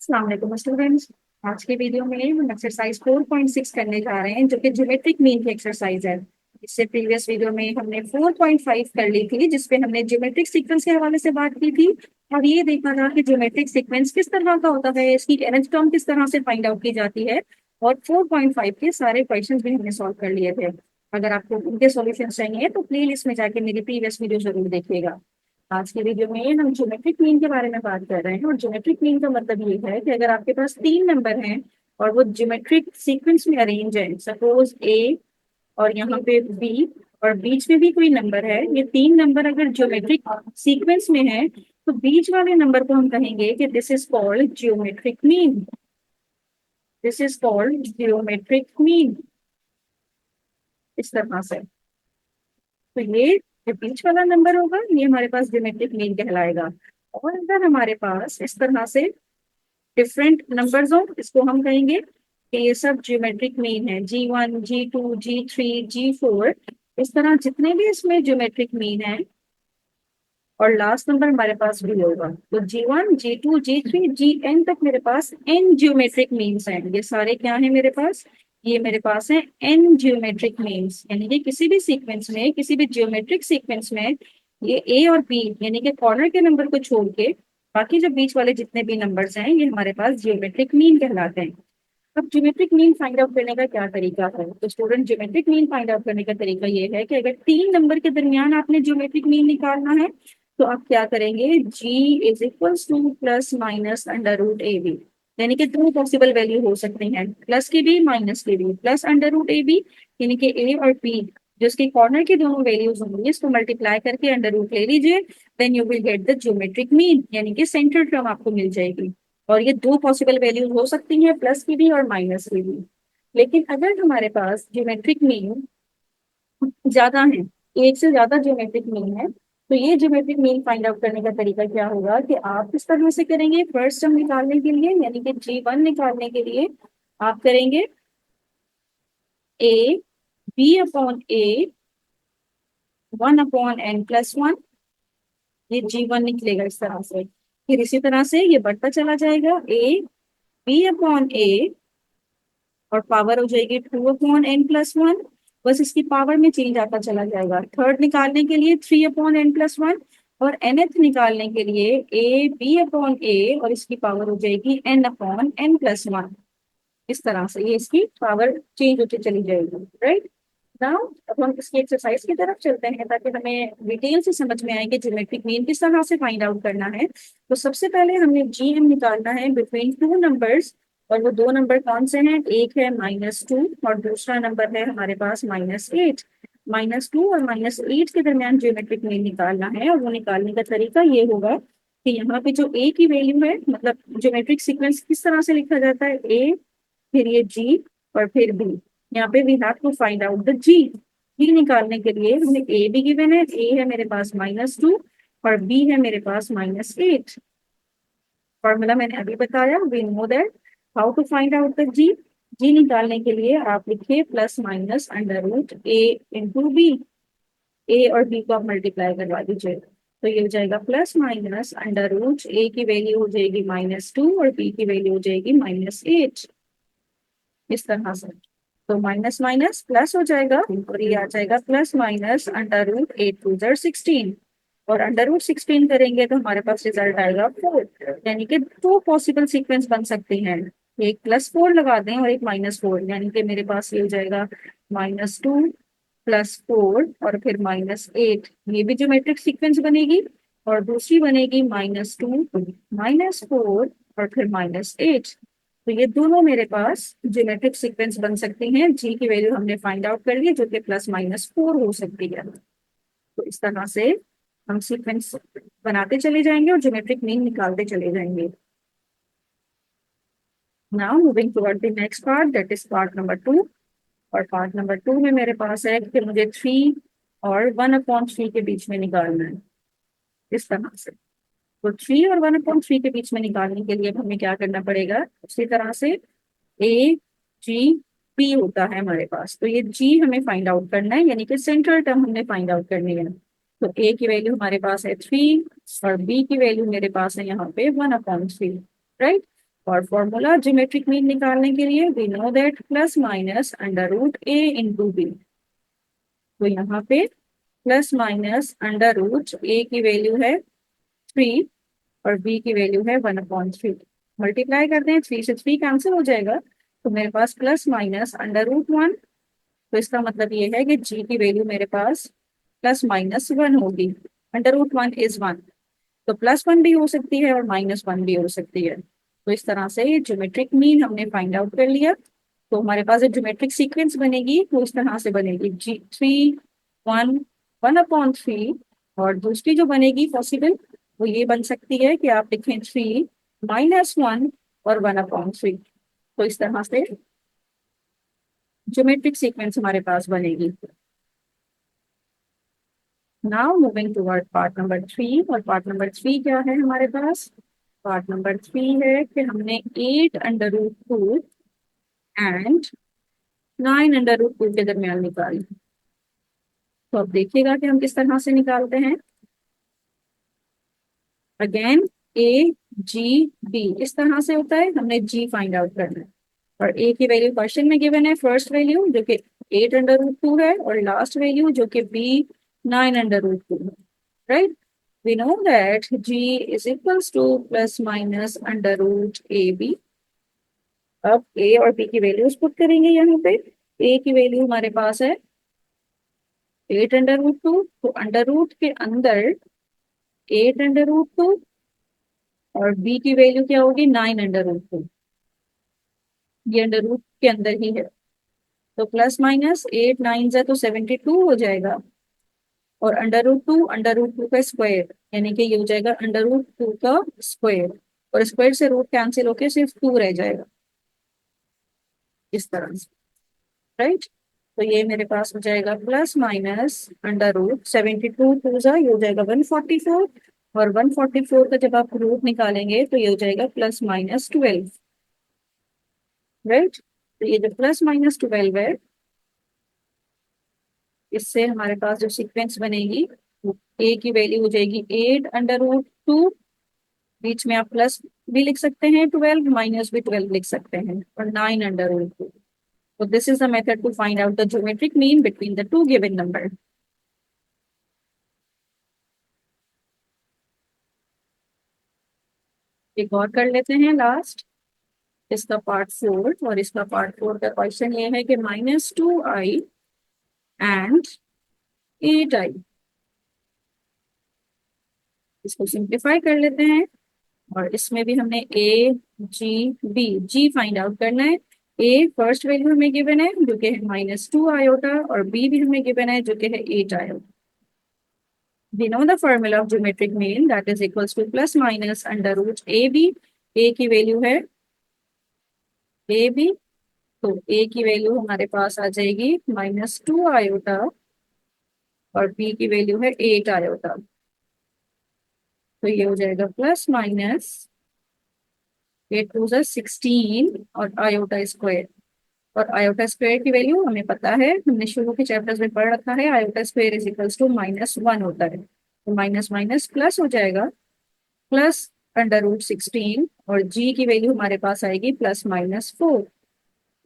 अस्सलाम वालेकुम स्टूडेंट्स। आज के वीडियो में हम एक्सरसाइज 4.6 करने जा रहे हैं जो कि ज्योमेट्रिक मीन की एक्सरसाइज है। इससे प्रीवियस वीडियो में हमने 4.5 कर ली थी जिसपे हमने ज्योमेट्रिक सीक्वेंस के हवाले से बात की थी और ये देखा था कि ज्योमेट्रिक सीक्वेंस किस तरह का होता है, इसकी एनर्जी टर्म किस तरह से फाइंड आउट की जाती है। और 4.5 के सारे क्वेश्चन भी हमने सॉल्व कर लिए थे। अगर आपको उनके सॉल्यूशन चाहिए तो प्ले लिस्ट में जाके मेरी प्रीवियस वीडियो जरूर देखिएगा। आज के वीडियो में हम ज्योमेट्रिक मीन के बारे में बात कर रहे हैं और ज्योमेट्रिक मीन का मतलब ये है कि अगर आपके पास तीन नंबर हैं और वो ज्योमेट्रिक सीक्वेंस में अरेंज है, सपोज ए और यहाँ पे बी और बीच में भी कोई नंबर है, ये तीन नंबर अगर ज्योमेट्रिक सीक्वेंस में है तो बीच वाले नंबर को हम कहेंगे कि this is called geometric mean. This is called geometric mean. इस तरह से तो ये जो बीच वाला नंबर होगा ये हमारे पास ज्योमेट्रिक मीन कहलाएगा। और अगर हमारे पास इस तरह से डिफरेंट नंबर्स हो, इसको हम कहेंगे कि ये सब ज्योमेट्रिक मीन है, G1 G2 G3 G4। इस तरह जितने भी इसमें ज्योमेट्रिक मीन है और लास्ट नंबर हमारे पास भी होगा, तो G1 G2 G3 GN तक मेरे पास n ज्योमेट्रिक मीन्स हैं। ये सारे क्या है मेरे पास? ये मेरे पास है n ज्योमेट्रिक मीन्स, यानी कि किसी भी सीक्वेंस में, किसी भी ज्योमेट्रिक सीक्वेंस में ये a और b यानी कि कॉर्नर के नंबर को छोड़ के बाकी जो बीच वाले जितने भी नंबर्स हैं ये हमारे पास ज्योमेट्रिक मीन कहलाते हैं। अब ज्योमेट्रिक मीन फाइंड आउट करने का क्या तरीका है? तो student, geometric mean find out करने का तरीका ये है कि अगर तीन नंबर के दरमियान आपने ज्योमेट्रिक मीन निकालना है तो आप क्या करेंगे, g is equals to plus minus under root A B. यानी कि दो पॉसिबल वैल्यू हो सकती हैं, प्लस की भी माइनस की भी, plus under root A B यानी कि ए और बी जो इसके कॉर्नर की दोनों वैल्यूज होंगी इसको मल्टीप्लाई करके अंडर रूट ले लीजिए, then you will get the geometric mean यानी कि सेंटर टर्म आपको मिल जाएगी। और ये दो पॉसिबल वैल्यूज हो सकती हैं, प्लस की भी और माइनस की भी। लेकिन अगर हमारे पास ज्योमेट्रिक मीन ज्यादा है, एक से ज्यादा ज्योमेट्रिक मीन है, तो ये ज्योमेट्रिक मीन फाइंड आउट करने का तरीका क्या होगा कि आप इस तरह से करेंगे। फर्स्ट टर्म निकालने के लिए यानी कि G1 निकालने के लिए आप करेंगे A B upon A 1/n+1। ये G1 निकलेगा इस तरह से। फिर इसी तरह से ये बढ़ता चला जाएगा, ए बी अपॉन ए और पावर हो जाएगी 2/n+1। बस इसकी पावर में चेंज आता चला जाएगा। थर्ड निकालने के लिए 3/n+1 और nth निकालने के लिए ए बी अपॉन ए और इसकी पावर हो जाएगी n/n+1। इस तरह से ये इसकी पावर चेंज होती चली जाएगी। राइट नाउ अब हम इसकी एक्सरसाइज की तरफ चलते हैं ताकि हमें डिटेल से समझ में आए कि ज्योमेट्रिक मीन किस तरह से फाइंड आउट करना है। तो सबसे पहले हमें GM निकालना है बिटवीन टू नंबर्स। और वो दो नंबर कौन से हैं? एक है -2 और दूसरा नंबर है हमारे पास -8। -2 और -8 के दरमियान ज्योमेट्रिक मीन निकालना है और वो निकालने का तरीका ये होगा कि यहाँ पे जो a की वैल्यू है, मतलब ज्योमेट्रिक सीक्वेंस किस तरह से लिखा जाता है, a फिर ये G और फिर B। यहाँ पे we have to find out the G निकालने के लिए हमें ए भी गिवन है, ए है मेरे पास -2 और बी है मेरे पास -8। फॉर्मूला मैंने अभी बताया, we know that how to find out the G निकालने के लिए आप लिखिए plus minus under root A into B. A और बी को आप मल्टीप्लाई करवा दीजिए तो ये हो जाएगा plus minus under root A की वैल्यू हो जाएगी -2 और बी की वैल्यू हो जाएगी -8। इस तरह से तो माइनस माइनस प्लस हो जाएगा और ये आ जाएगा प्लस माइनस अंडर रूट 8 2 16 और अंडर रूट 16 करेंगे तो हमारे पास रिजल्ट आएगा 4। यानी कि दो पॉसिबल सीक्वेंस बन सकते हैं, एक +4 लगा दें और एक -4, यानी कि मेरे पास ये हो जाएगा -2 +4 और फिर -8। ये भी ज्योमेट्रिक सीक्वेंस बनेगी और दूसरी बनेगी -2 -4 और फिर -8। तो ये दोनों मेरे पास ज्योमेट्रिक सीक्वेंस बन सकती हैं। जी की वैल्यू हमने फाइंड आउट कर ली जो कि +-4 हो सकती है। तो इस तरह से हम सीक्वेंस बनाते चले जाएंगे और ज्योमेट्रिक मीन निकालते चले जाएंगे। Now moving toward the next part, that is part number 2। और पार्ट नंबर 2 में मेरे पास है कि मुझे 3 और 1/3 के बीच में निकालना है। इस तरह से तो 3 और 1/3 के बीच में निकालने के लिए हमें क्या करना पड़ेगा, उसी तरह से ए जी पी होता है हमारे पास, तो ये जी हमें फाइंड आउट करना है, यानी कि सेंट्रल टर्म हमने फाइंड आउट करनी है। तो ए की वैल्यू हमारे पास है 3 और बी की वैल्यू मेरे पास है यहाँ पे 1/3। राइट और फॉर्मूला ज्योमेट्रिक मीन निकालने के लिए we know that plus minus under root A into B. तो यहाँ पे plus minus under root A की वैल्यू है 3 और बी की वैल्यू है 1/3। मल्टीप्लाई करते हैं, 3 से 3 कैंसिल हो जाएगा, तो मेरे पास प्लस माइनस अंडर रूट 1। तो इसका मतलब ये है कि जी की वैल्यू मेरे पास प्लस माइनस 1 होगी। अंडर रूट 1 इज 1, तो प्लस 1 भी हो सकती है और माइनस 1 भी हो सकती है। तो इस तरह से ये ज्योमेट्रिक मीन हमने फाइंड आउट कर लिया। तो हमारे पास जो ज्योमेट्रिक सीक्वेंस बनेगी वो इस तरह से बनेगी, जी 3 1 1/3। और दूसरी जो बनेगी पॉसिबल वो ये बन सकती है कि आप लिखें 3 -1 और 1/3। तो इस तरह से ज्योमेट्रिक सीक्वेंस हमारे पास बनेगी। Now moving toward part number 3। और पार्ट नंबर 3 क्या है हमारे पास? पार्ट नंबर 3 है कि हमने 8/2 एंड 9/2 के दरमियान निकाली। तो अब देखिएगा कि हम किस तरह से निकालते हैं। अगेन ए जी बी इस तरह से होता है, हमने जी फाइंड आउट करना है। और ए की वैल्यू क्वेश्चन में गिवन है, फर्स्ट वैल्यू जो कि 8/2 है और लास्ट वैल्यू जो कि बी 9/2 है। Right, we know that g is equals to plus minus under root a b। अब a और b की वैल्यूज पुट करेंगे यहाँ पे। a की वैल्यू हमारे पास है 8/2, तो अंडर रूट के अंदर 8/2 और b की वैल्यू क्या होगी 9/2। ये अंडर रूट के अंदर ही है, तो प्लस माइनस 8 9 से तो 72 हो जाएगा। और अंडर रूट टू का स्क्वायर, यानी कि ये हो जाएगा अंडर रूट 2 का स्क्वायर। और स्क्वायर से रूट कैंसिल होके सिर्फ 2 रह जाएगा इस तरह से। राइट, तो ये मेरे पास हो जाएगा प्लस माइनस अंडर रूट 72 टू जा ये हो जाएगा 144। और 144 का जब आप रूट निकालेंगे तो ये हो जाएगा प्लस माइनस 12। राइट, तो ये जो प्लस माइनस 12 है, इससे हमारे पास जो सीक्वेंस बनेगी ए की वैल्यू हो जाएगी 8/2। बीच में आप प्लस भी लिख सकते हैं 12, माइनस भी 12 लिख सकते हैं, और 9/2। So this is the method to find out the geometric mean between the two given number. एक और कर लेते हैं लास्ट, इसका पार्ट 4। और इसका पार्ट 4 का क्वेश्चन ये है कि -2i एंड 8i। इसको सिंप्लीफाई कर लेते हैं। और इसमें भी हमने ए जी बी, जी फाइंड आउट करना है। ए फर्स्ट वैल्यू हमें गिवन है जो कि है -2 आयोटा, और बी भी हमें गिवन है जो कि है 8 iota. We know the formula of geometric mean, that is equals to plus minus under root AB। A की वैल्यू है AB, तो A की वैल्यू हमारे पास आ जाएगी -2 आयोटा और B की वैल्यू है 8 आयोटा। तो ये हो जाएगा प्लस माइनस 8 2 16 और आयोटा स्क्वायर। और आयोटा स्क्वायर की वैल्यू हमें पता है, हमने शुरू के चैप्टर्स में पढ़ रखा है, iota square is equals to -1 होता है। तो माइनस माइनस प्लस हो जाएगा, प्लस √16, और जी की वैल्यू हमारे पास आएगी +-4।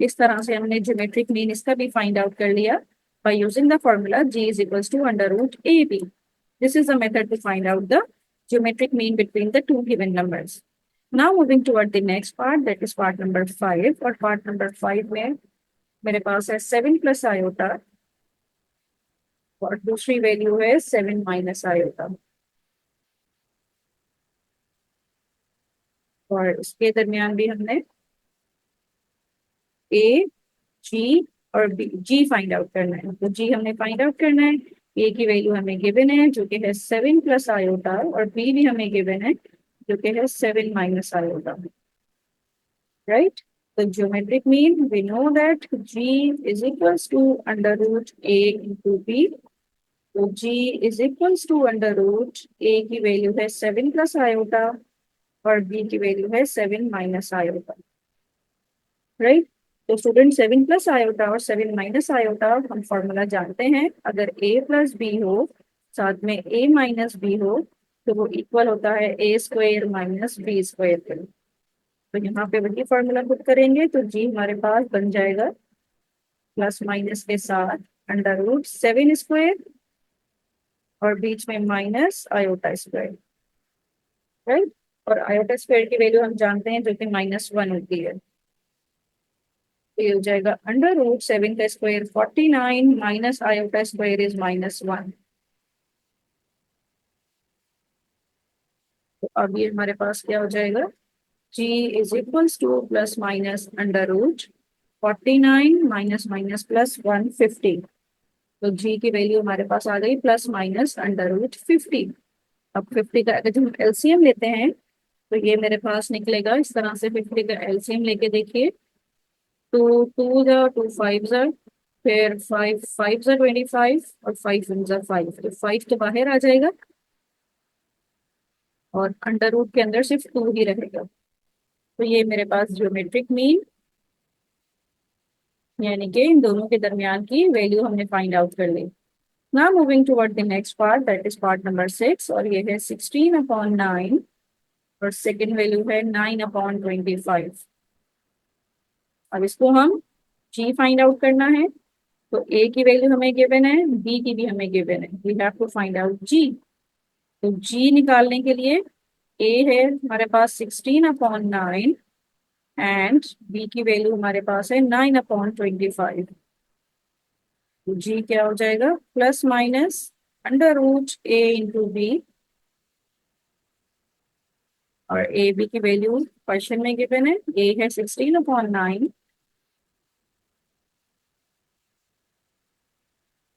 इस तरह से हमने ज्योमेट्रिक मीन इसका भी फाइंड आउट कर लिया by using the formula g is equals to √AB। This is the method to find out the geometric mean between the two given numbers. Now moving toward the next part, that is part number 5। और part number 5 में मेरे पास है 7 plus iota और दूसरी value है 7 minus iota. और इसके दरमियान भी हमने ए जी और बी, जी फाइंड आउट करना है। तो जी हमने फाइंड आउट करना है। ए की वैल्यू हमें गिवन है जो कि है 7 प्लस आयोटा, और बी भी हमें गिवन है जो कि है 7 माइनस आयोटा। राइट, तो geometric mean we know that G is equals to √A into B. तो G is equals to √A की वैल्यू है 7 प्लस आयोटा और बी की वैल्यू है 7 माइनस आयोटा। राइट, तो स्टूडेंट 7 प्लस आयोटा और 7 minus iota हम फॉर्मूला जानते हैं। अगर a प्लस बी हो साथ में a माइनस बी हो तो वो इक्वल होता है a² माइनस बी स्क्वायर के। तो तो यहाँ पे वही फॉर्मूला पुट करेंगे, तो जी हमारे पास बन जाएगा प्लस माइनस के साथ √7² और बीच में माइनस आयोटा स्क्वायर, राइट। और आयोटा स्क्वायर की वैल्यू हम जानते हैं जो कि -1 होती है। तो ये हो जाएगा √7² 49 माइनस आयोटा स्क्वायर इज -1। तो अब ये हमारे पास क्या हो जाएगा, g is equals to plus minus √49 minus minus plus 150। तो g की वैल्यू हमारे पास आ गई प्लस माइनस √50। अब 50 का अगर हम एलसीएम लेते हैं तो ये मेरे पास निकलेगा इस तरह से। 50 का एलसीएम लेके देखिए, 2 2 जा 2 5 जा, फिर 5 5 जा 25 और 5 1 जा 5, तो 5 तो बाहर आ जाएगा और अंडर रूट के अंदर सिर्फ 2 ही रहेगा। तो ये मेरे पास ज्योमेट्रिक मीन यानी कि इन दोनों के दरमियान की वैल्यू हमने फाइंड आउट कर ली। Now moving toward the next part, that is part number 6, और ये है 16/9 और सेकेंड वैल्यू है 9/25। अब इसको हम जी फाइंड आउट करना है। तो ए की वैल्यू हमें गिवन है, बी की भी हमें गिवन है, we have to find out G. तो जी निकालने के लिए ए है हमारे पास 16/9 एंड बी की वैल्यू हमारे पास है 9/25। तो जी क्या हो जाएगा, plus minus √a into b, और ए बी की वैल्यू क्वेश्चन में गिवन है, ए है 16/9,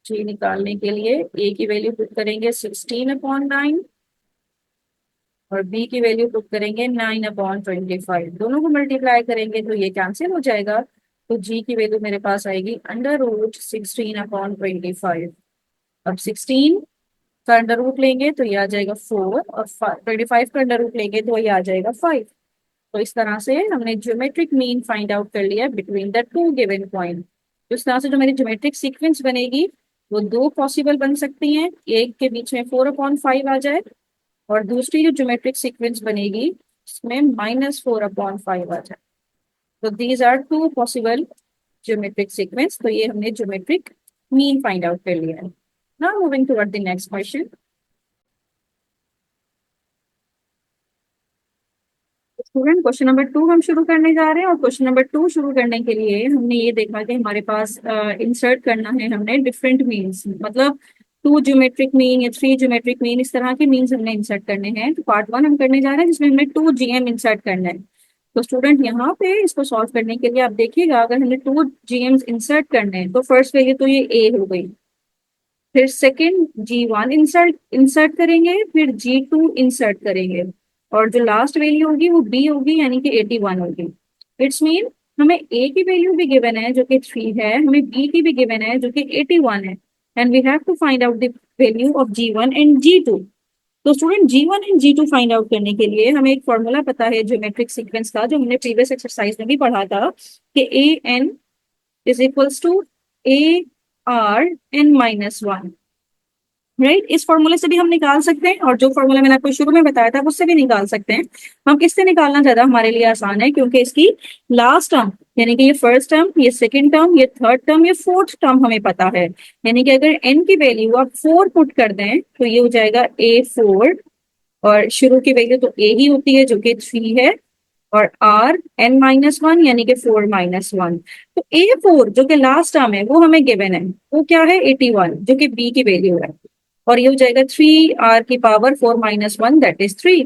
जी निकालने के लिए ए की वैल्यू पुट करेंगे 16/9 और बी की वैल्यू पुट करेंगे 9/25। दोनों को मल्टीप्लाई करेंगे तो ये कैंसिल हो जाएगा। तो जी की वैल्यू मेरे पास आएगी √16/25। अब 16 का अंडर रूट लेंगे तो ये आ जाएगा 4 और 25 का अंडर रूट लेंगे तो ये आ जाएगा 5। तो इस तरह से हमने ज्योमेट्रिक मीन फाइंड आउट कर लिया between the two given point. तो इस तरह से जो मेरी ज्योमेट्रिक सीक्वेंस बनेगी वो दो पॉसिबल बन सकती हैं, एक के बीच में 4/5 आ जाए और दूसरी जो ज्योमेट्रिक सीक्वेंस बनेगी इसमें -4/5 आ जाए। तो these are two possible geometric sequence. तो ये हमने ज्योमेट्रिक मीन फाइंड आउट कर लिया है। Now moving toward the next question. Student question number 2 हम शुरू करने जा रहे हैं, और क्वेश्चन नंबर 2 शुरू करने के लिए हमने ये देखा कि हमारे पास इंसर्ट करना है हमने डिफरेंट मीन्स, मतलब 2 ज्योमेट्रिक मीन या 3 ज्योमेट्रिक मीन, इस तरह के मीन्स हमने इंसर्ट करने हैं। तो पार्ट 1 हम करने जा रहे हैं जिसमें हमने 2 जीएम इंसर्ट करना है। तो स्टूडेंट यहाँ पे इसको सॉल्व करने के लिए आप देखिएगा, अगर हमने 2 जीएम्स इंसर्ट करने हैं तो फर्स्ट वैल्यू तो ये ए हो गई, फिर सेकेंड G1 इंसर्ट इंसर्ट करेंगे, फिर G2 इंसर्ट करेंगे, और जो लास्ट वैल्यू होगी वो B होगी यानी कि 81 होगी। इट्स मीन हमें A की वैल्यू भी गिवन है जो कि 3 है, हमें B की भी गिवन है जो कि 81 है, and we have to find out the value of G1 and G2। तो student G1 and G2 find out करने के लिए हमें एक फॉर्मूला पता है ज्योमेट्रिक सीक्वेंस का, जो हमने प्रीवियस एक्सरसाइज में भी पढ़ा था कि AN is equals to ARN-1, right. इस फॉर्मूले से भी हम निकाल सकते हैं, और जो फॉर्मूला मैंने आपको शुरू में बताया था उससे भी निकाल सकते हैं। हम किससे निकालना ज्यादा हमारे लिए आसान है, क्योंकि इसकी लास्ट टर्म यानी कि ये फर्स्ट टर्म, ये सेकंड टर्म, ये थर्ड टर्म, ये फोर्थ टर्म हमें पता है। यानी कि अगर n की वैल्यू आप 4 पुट कर दें तो ये हो जाएगा A4, और शुरू की वैल्यू तो a ही होती है जो कि 3 है, और RN-1 यानी कि 4-1। तो A4 जो कि लास्ट टर्म है वो हमें गिवन है, वो क्या है 81 जो कि B की वैल्यू है, और ये हो जाएगा 3R⁴ दैट इज 3।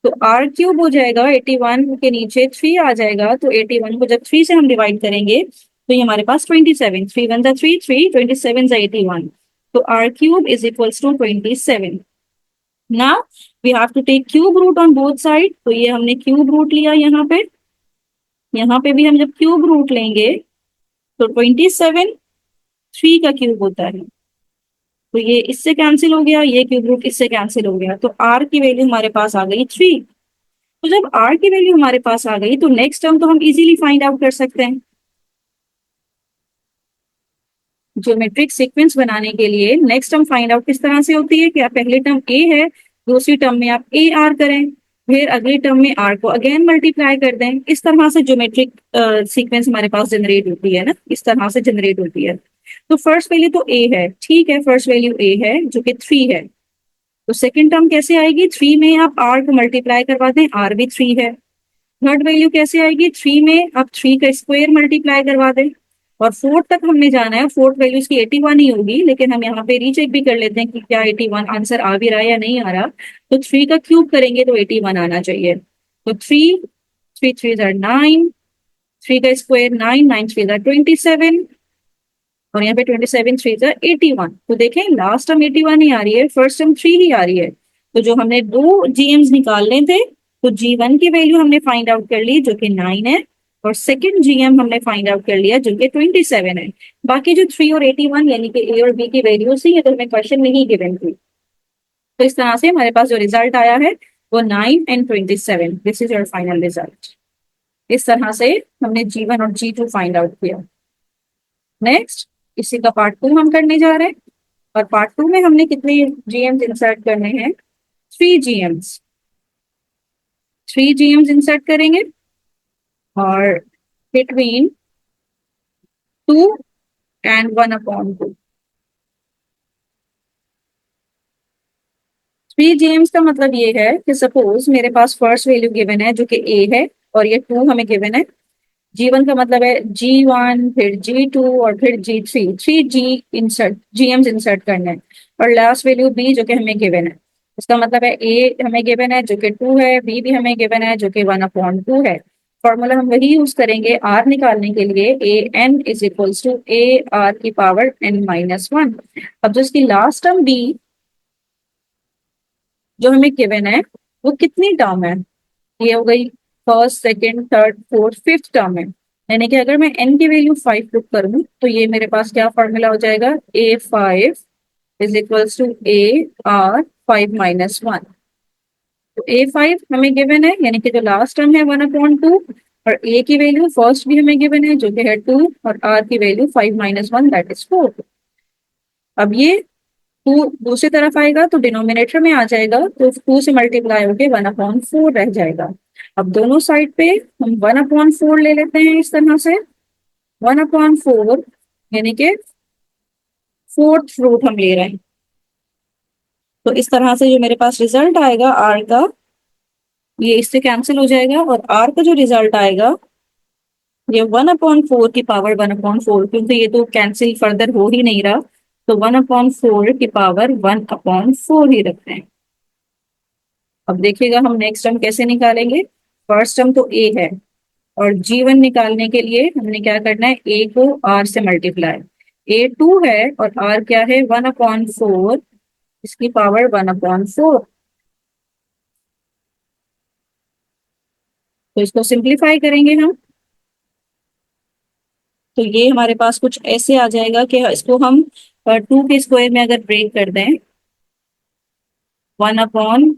तो R³ हो जाएगा 81 के नीचे 3 आ जाएगा, तो 81 को जब 3 से हम डिवाइड करेंगे तो ये हमारे पास 27, 3 1 3 3 27 81। तो R³ is equals to 27। Now we have to take cube root on both side, तो ये हमने क्यूब रूट लिया यहाँ पे भी हम जब क्यूब रूट लेंगे तो 27 3 का क्यूब होता है, तो ये इससे कैंसिल हो गया, ये क्यूब रूट इससे कैंसिल हो गया, तो आर की वैल्यू हमारे पास आ गई 3। तो जब आर की वैल्यू हमारे पास आ गई तो नेक्स्ट टर्म तो हम इजीली फाइंड आउट कर सकते हैं। ज्योमेट्रिक सीक्वेंस बनाने के लिए नेक्स्ट टर्म फाइंड आउट किस तरह से होती है कि आप पहले टर्म ए है, दूसरी टर्म में आप ए आर करें, फिर अगली टर्म में आर को अगेन मल्टीप्लाई कर दें। इस तरह से ज्योमेट्रिक सीक्वेंस हमारे पास जनरेट होती है ना, इस तरह से जनरेट होती है। तो फर्स्ट वैल्यू तो ए है, ठीक है, फर्स्ट वैल्यू ए है जो कि 3 है। तो सेकंड टर्म कैसे आएगी, 3 में आप आर को मल्टीप्लाई करवा दें, आर भी 3 है। थर्ड वैल्यू कैसे आएगी, 3 में आप 3 का स्क्वायर मल्टीप्लाई करवा दें। और फोर्थ तक हमने जाना है, फोर्थ वैल्यू इसकी 81 ही होगी, लेकिन हम यहाँ पे रीचेक भी कर लेते हैं कि क्या 81 आंसर आ भी रहा है या नहीं आ रहा। तो 3 का क्यूब करेंगे तो 81 आना चाहिए। तो 3, 3 3 9, 3 का स्क्वायर 9, 9 3 27, और यहाँ पे 27 3 81। तो देखें लास्ट टर्म 81 ही आ रही है, फर्स्ट टर्म 3 ही आ रही है। तो जो हमने दो जीएम्स निकालने थे, तो जी1 की वैल्यू हमने फाइंड आउट कर ली जो कि 9 है, और सेकंड जीएम हमने फाइंड आउट कर लिया जो कि 27 है। बाकी जो 3 और 81 यानी कि ए और बी की वैल्यूज थी, ये तो हमें क्वेश्चन में ही गिवन थी। तो इस तरह से हमारे पास जो रिजल्ट आया है वो 9 and 27, this is your final result. इस तरह से हमने जी1 और जी2 फाइंड आउट किया। नेक्स्ट इसी का पार्ट 2 हम करने जा रहे हैं, और पार्ट 2 में हमने कितने जीएम्स इंसर्ट करने हैं, 3 जीएम्स। 3 जीएम्स इंसर्ट करेंगे, और बिटवीन 2 एंड 1/2। 3 जीएम्स का मतलब ये है कि सपोज मेरे पास फर्स्ट वैल्यू गिवन है जो कि ए है, और ये 2 हमें गिवन है। जी1 का मतलब है जी1, फिर जी2 और फिर जी3, 3 जी इंसर्ट जीएम्स इंसर्ट करने हैं। और लास्ट वैल्यू बी जो कि हमें गिवन है, इसका मतलब है ए हमें गिवन है जो कि 2 है, बी भी हमें गिवन है जो कि 1/2 है। फॉर्मूला हम वही यूज करेंगे आर निकालने के लिए, A N is equals to A R की पावर n-1। अब जो इसकी लास्ट टर्म बी जो हमें गिवन है वो कितनी टर्म है, ये हो गई first second third fourth fifth term है। यानी कि अगर मैं n की वैल्यू 5 पुट करूं तो ये मेरे पास क्या फॉर्मूला हो जाएगा, A5 is equals to AR5-1। तो A5 हमें गिवन है, यानी कि जो लास्ट टर्म है 1/2, और A की वैल्यू फर्स्ट भी हमें गिवन है जो कि है 2, और R की वैल्यू 5-1 दैट इज 4। अब ये 2 दूसरी तरफ आएगा तो डिनोमिनेटर में आ जाएगा, तो 2 से मल्टीप्लाई होके 1/4 रह जाएगा। अब दोनों साइड पे हम 1/4 ले लेते हैं इस तरह से, 1/4 यानी कि फोर्थ रूट हम ले रहे हैं। तो इस तरह से जो मेरे पास रिजल्ट आएगा आर का, ये इससे कैंसिल हो जाएगा, और आर का जो रिजल्ट आएगा ये 1/4 की पावर 1/4, क्योंकि ये तो कैंसिल फर्दर हो ही नहीं रहा, तो 1/4 की पावर 1/4 ही रखते हैं। अब देखिएगा हम नेक्स्ट टर्म कैसे निकालेंगे। फर्स्ट टर्म तो ए है, और जी1 निकालने के लिए हमने क्या करना है, ए को आर से मल्टीप्लाई। ए 2 है और आर क्या है 1/4, इसकी पावर 1/4। तो इसको सिंप्लीफाई करेंगे हम, तो ये हमारे पास कुछ ऐसे आ जाएगा कि इसको हम 2 के स्क्वायर में अगर ब्रेक कर दें, 1/,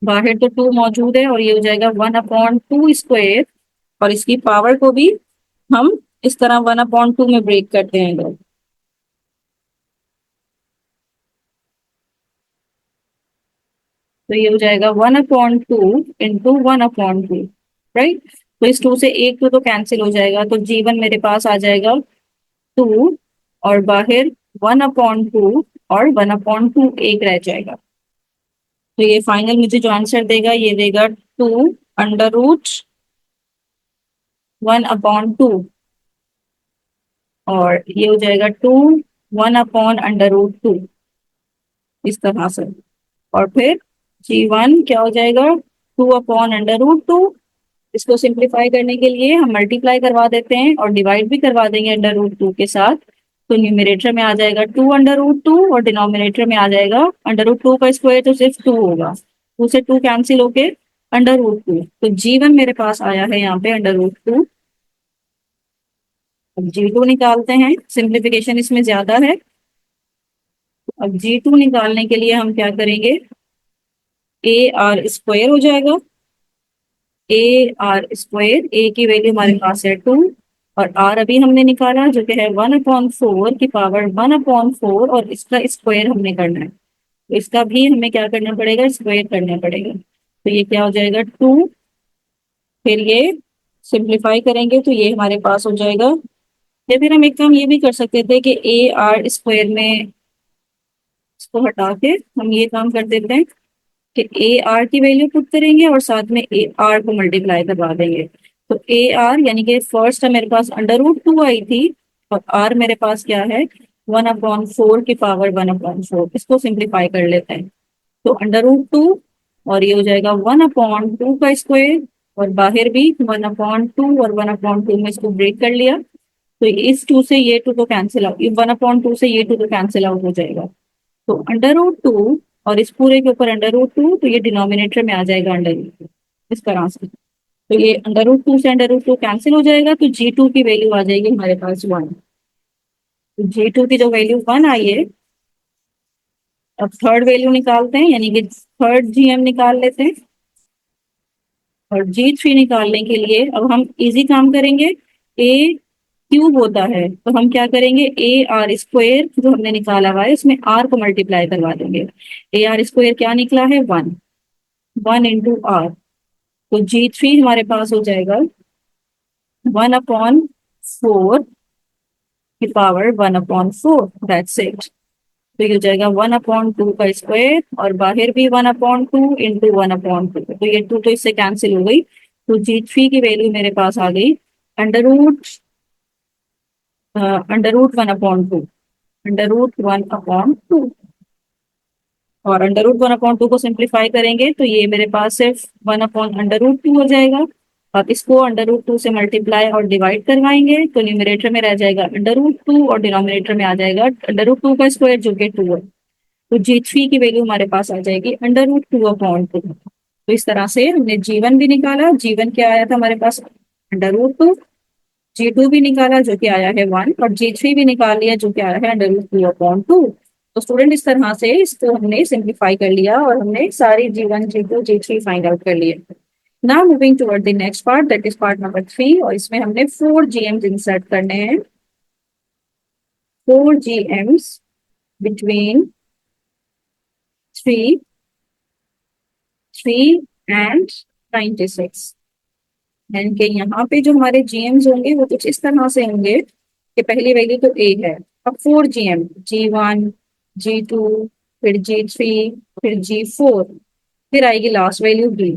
बाहर तो 2 मौजूद है, और ये हो जाएगा 1/2 स्क्वायर, और इसकी पावर को भी हम इस तरह 1/2 में ब्रेक करते हैं लोग। तो ये हो जाएगा 1/2 इंटू 1/2, राइट। तो इस 2 से एक तो कैंसिल हो जाएगा, तो जीवन मेरे पास आ जाएगा 2, और बाहर 1/2, और 1/2 एक रह जाएगा। तो ये फाइनल मुझे जो आंसर देगा ये देगा 2√1/2, और ये हो जाएगा 1/2 इस तरह से। और फिर जी1 क्या हो जाएगा, 2/√2। इसको सिंप्लीफाई करने के लिए हम मल्टीप्लाई करवा देते हैं और डिवाइड भी करवा देंगे √2 के साथ। तो न्यूमरेटर में आ जाएगा 2/√2, और डिनोमिनेटर में आ जाएगा √2 का स्क्वायर तो सिर्फ 2 होगा, 2 से 2 कैंसिल होके √2। तो जीवन मेरे पास आया है यहाँ पे √2। अब जी2 निकालते हैं, सिंप्लीफिकेशन इसमें ज्यादा है। अब जी2 निकालने के लिए हम क्या करेंगे, ए आर स्क्वायर हो जाएगा, ए आर स्क्वायर, ए की वैल्यू हमारे पास है 2, और आर अभी हमने निकाला जो कि है 1/4 की पावर 1/4, और इसका स्क्वायर हमने करना है। तो इसका भी हमें क्या करना पड़ेगा, स्क्वायर करना पड़ेगा। तो ये क्या हो जाएगा 2, फिर ये सिंप्लीफाई करेंगे तो ये हमारे पास हो जाएगा। या फिर हम एक काम ये भी कर सकते थे कि ए आर स्क्वायर में इसको हटा के हम ये काम कर देते हैं कि ए आर की वैल्यू पुट करेंगे और साथ में ए आर को मल्टीप्लाई करवा देंगे। तो ए आर यानी कि फर्स्ट है मेरे पास √2 आई थी, और आर मेरे पास क्या है 1/4 की पावर 1/4। इसको सिंप्लीफाई कर लेते हैं। तो √2 और ये हो जाएगा 1/2 का स्क्वायर, और बाहर भी 1/2 और 1/2 में इसको ब्रेक कर लिया। तो इस 2 से ये 2 तो कैंसिल आउट, 1/2 से ये 2 तो कैंसिल आउट हो जाएगा। तो √2 और इस पूरे के ऊपर √2, तो ये डिनोमिनेटर में आ जाएगा √2 इस तरह से। तो ये √2 से √2 कैंसिल हो जाएगा, तो G2 की वैल्यू आ जाएगी हमारे पास 1। तो G2 की जो वैल्यू 1 आई है, अब थर्ड वैल्यू निकालते हैं, यानी कि थर्ड GM निकाल लेते हैं। और G3 निकालने के लिए अब हम इजी काम करेंगे। ए क्यूब होता है तो हम क्या करेंगे, ए आर स्क्वायर जो हमने निकाला हुआ है उसमें आर को मल्टीप्लाई करवा देंगे। ए आर स्क्वायर क्या निकला है 1, 1 × आर। तो G3 हमारे पास हो जाएगा 1/4 की पावर 1/4, दैट्स इट। तो ये हो जाएगा 1/2 का स्क्वायर, और बाहर भी 1/2 इंटू 1/2। तो ये 2 तो इससे कैंसिल हो गई। तो G3 की वैल्यू मेरे पास आ गई अंडर रूट 1/2, √1/2। और √1/2 को सिंप्लीफाई करेंगे तो ये मेरे पास सिर्फ 1/√2 हो जाएगा। अब इसको √2 से मल्टीप्लाई और डिवाइड करवाएंगे तो न्यूमरेटर में रह जाएगा √2 और डिनोमिनेटर में आ जाएगा √2 का स्क्वायर जो कि 2 है। तो G3 की वैल्यू हमारे पास आ जाएगी √2/2। तो इस तरह से हमने G1 भी निकाला, G1 क्या आया था हमारे पास √2, G2 भी निकाला जो कि आया है 1, और G3 भी निकाल लिया जो कि आया है √2/2। तो स्टूडेंट इस तरह से इसको हमने सिंप्लीफाई कर लिया और हमने सारी G1 G2 G3 find out कर लिए। Now moving toward the next part, that is part number 3, और इसमें हमने 4 GMs इंसर्ट करने हैं। 4 GMs बिटवीन 3 एंड 96। यानी कि यहाँ पे जो हमारे GMs होंगे वो कुछ इस तरह से होंगे कि पहली वैल्यू तो ए है, अब 4 GM, G1, G2, फिर G3, फिर G4, फिर आएगी लास्ट वैल्यू बी।